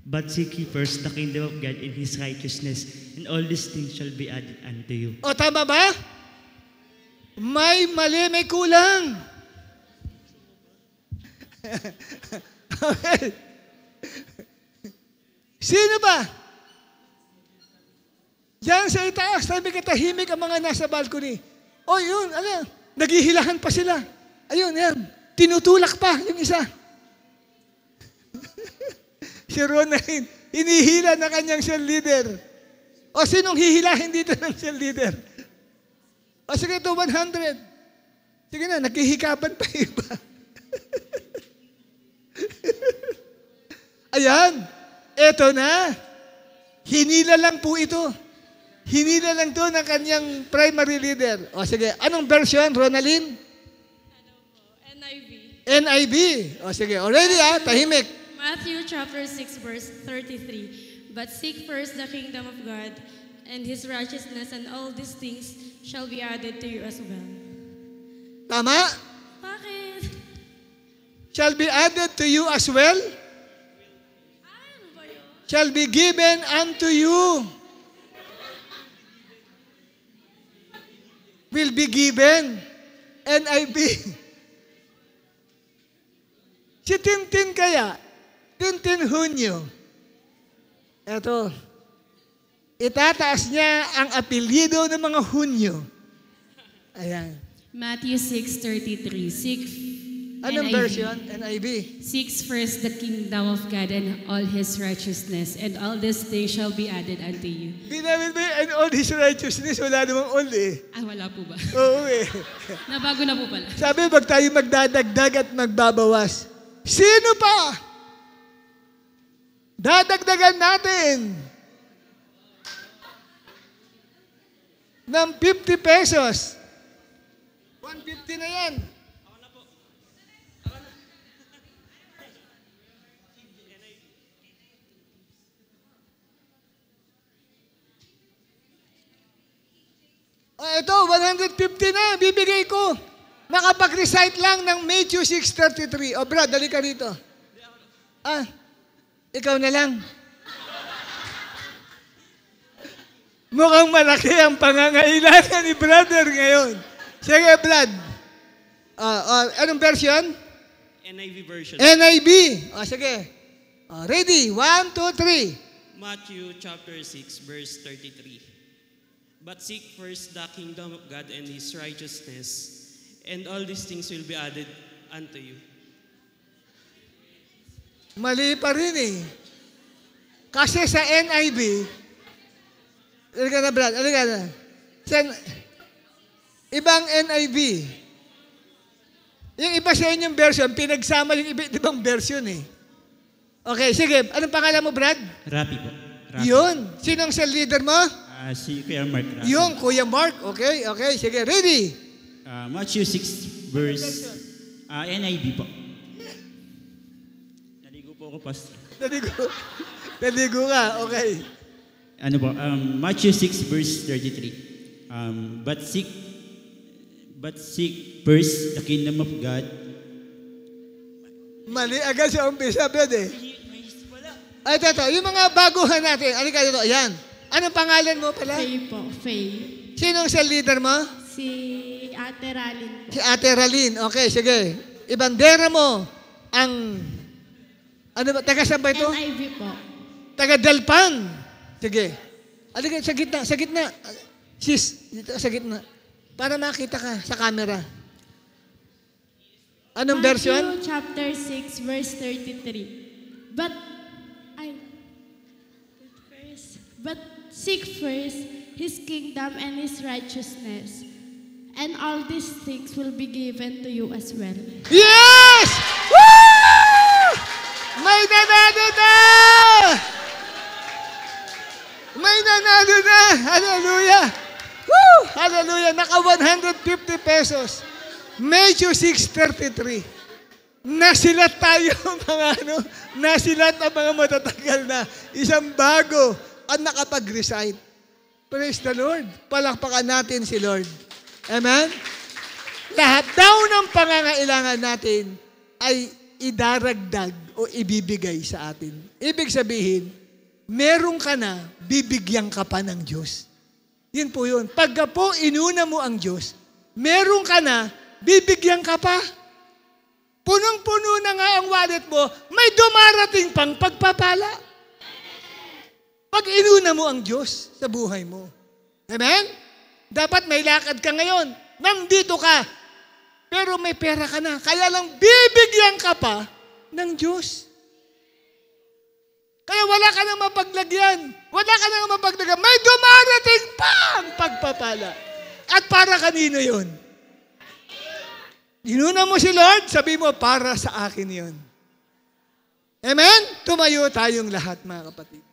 But seek ye first the kingdom of God and His righteousness, and all these things shall be added unto you. O, tama ba? May mali, may kulang. Okay. Sino ba? Diyan sa itaas, sabi ka tahimik ang mga nasa balcony. O yun, naghihilahan pa sila. Ayun, yan. Tinutulak pa yung isa. Si Ronaldin, hinihila na kanyang cell leader. O sinong hihilahin dito ng cell leader? O sige, 100. Sige na, naghihikapan pa iba. Ayan, eto na. Hinila lang po ito. Hinila lang to ng kanyang primary leader. O sige, anong version, Ronaldin? NIV. NIV. O sige, already tahimik. Matthew chapter 6 verse 33. But seek first the kingdom of God and His righteousness, and all these things shall be added to you as well. Tama? Bakit? Shall be added to you as well? Ano ba yun? Shall be given unto you. Will be given. NIV. Si Tintin kaya, Tintin Hunyo. Eto, itataas niya ang apelyido ng mga Hunyo. Ayan. Matthew 6:33. Seek Anong NIV. version? NIV. Seek first the kingdom of God and all His righteousness, and all these things shall be added unto you. Ginamit ba and all His righteousness? Wala namang all eh. Wala po ba? Oo eh. Nabago na po pala. Sabi, wag tayo magdadagdag at magbabawas. Sino pa? Dadagdagan natin ng 50 pesos. 150 na yan. O ito, 150 na, bibigay ko. Makapag-recite lang ng Matthew 6:33. O Brad, dali ka rito. Ikaw na lang. Mukhang malaki ang pangangailangan ni brother ngayon. Sige, Brad. Anong version? NIV version. NIV. O, sige. Ready? 1, 2, 3. Matthew chapter 6 verse 33. But seek first the kingdom of God and His righteousness, and all these things will be added unto you. Mali pa rin eh. Kasi sa NIV, alika na Brad, alika na. Ibang NIV. Yung iba sa inyong version, pinagsama yung ibang version eh. Okay, sige. Anong pangalan mo, Brad? Rapi po. Rapi. Yun. Sinong cell leader mo? Si Kuya Mark Rapi. Yung Kuya Mark. Okay, okay. Sige, ready? Matthew 6 verse NIV po. Naligo po ako, Pastor. Naligo ka. Okay. Ano po? Matthew 6 verse 33. But seek first the kingdom of God. Mali agad sa umpisa, Brad eh. Ay, ito. Yung mga baguhan natin. Ano ka dito? Ayan. Anong pangalan mo pala? Faye po. Faye. Sinong cell leader mo? Si Ate Ralin po. Si Ate Ralin. Okay, sige. Ibandera mo ang... Ano ba? Taga saan ba ito? NIV po. Taga Dalpan. Sige. Alika, sa gitna. Sa gitna. Sis, dito sa gitna. Para makita ka sa camera. Anong version? Matthew chapter 6 verse 33. But seek first His kingdom and His righteousness, and all these things will be given to you as well. Yeah! Yes! Woo! May nanalo na! May nanalo na! Hallelujah! Woo! Hallelujah! Naka 150 pesos. Medyo 633. Nasilat tayo nasilat ang mga matatagal na isang bago at nakapag-recite. Praise the Lord. Palakpakan natin si Lord. Amen? Lahat daw ng pangangailangan natin ay idaragdag o ibibigay sa atin. Ibig sabihin, meron ka na, bibigyan ka pa ng Diyos. Yun po yun. Pagka po inuna mo ang Diyos, meron ka na, bibigyan ka pa. Punong-puno na nga ang wallet mo, may dumarating pang pagpapala. Pag inuna mo ang Diyos sa buhay mo. Amen? Dapat may lakad ka ngayon. Nandito ka. Pero may pera ka na. Kaya lang bibigyan ka pa ng Diyos. Kaya wala ka nang mapaglagyan. Wala ka nang mapaglagyan. May dumarating pang pagpapala. At para kanino yun? Inuna mo si Lord, sabi mo, para sa akin yun. Amen? Tumayo tayong lahat, mga kapatid.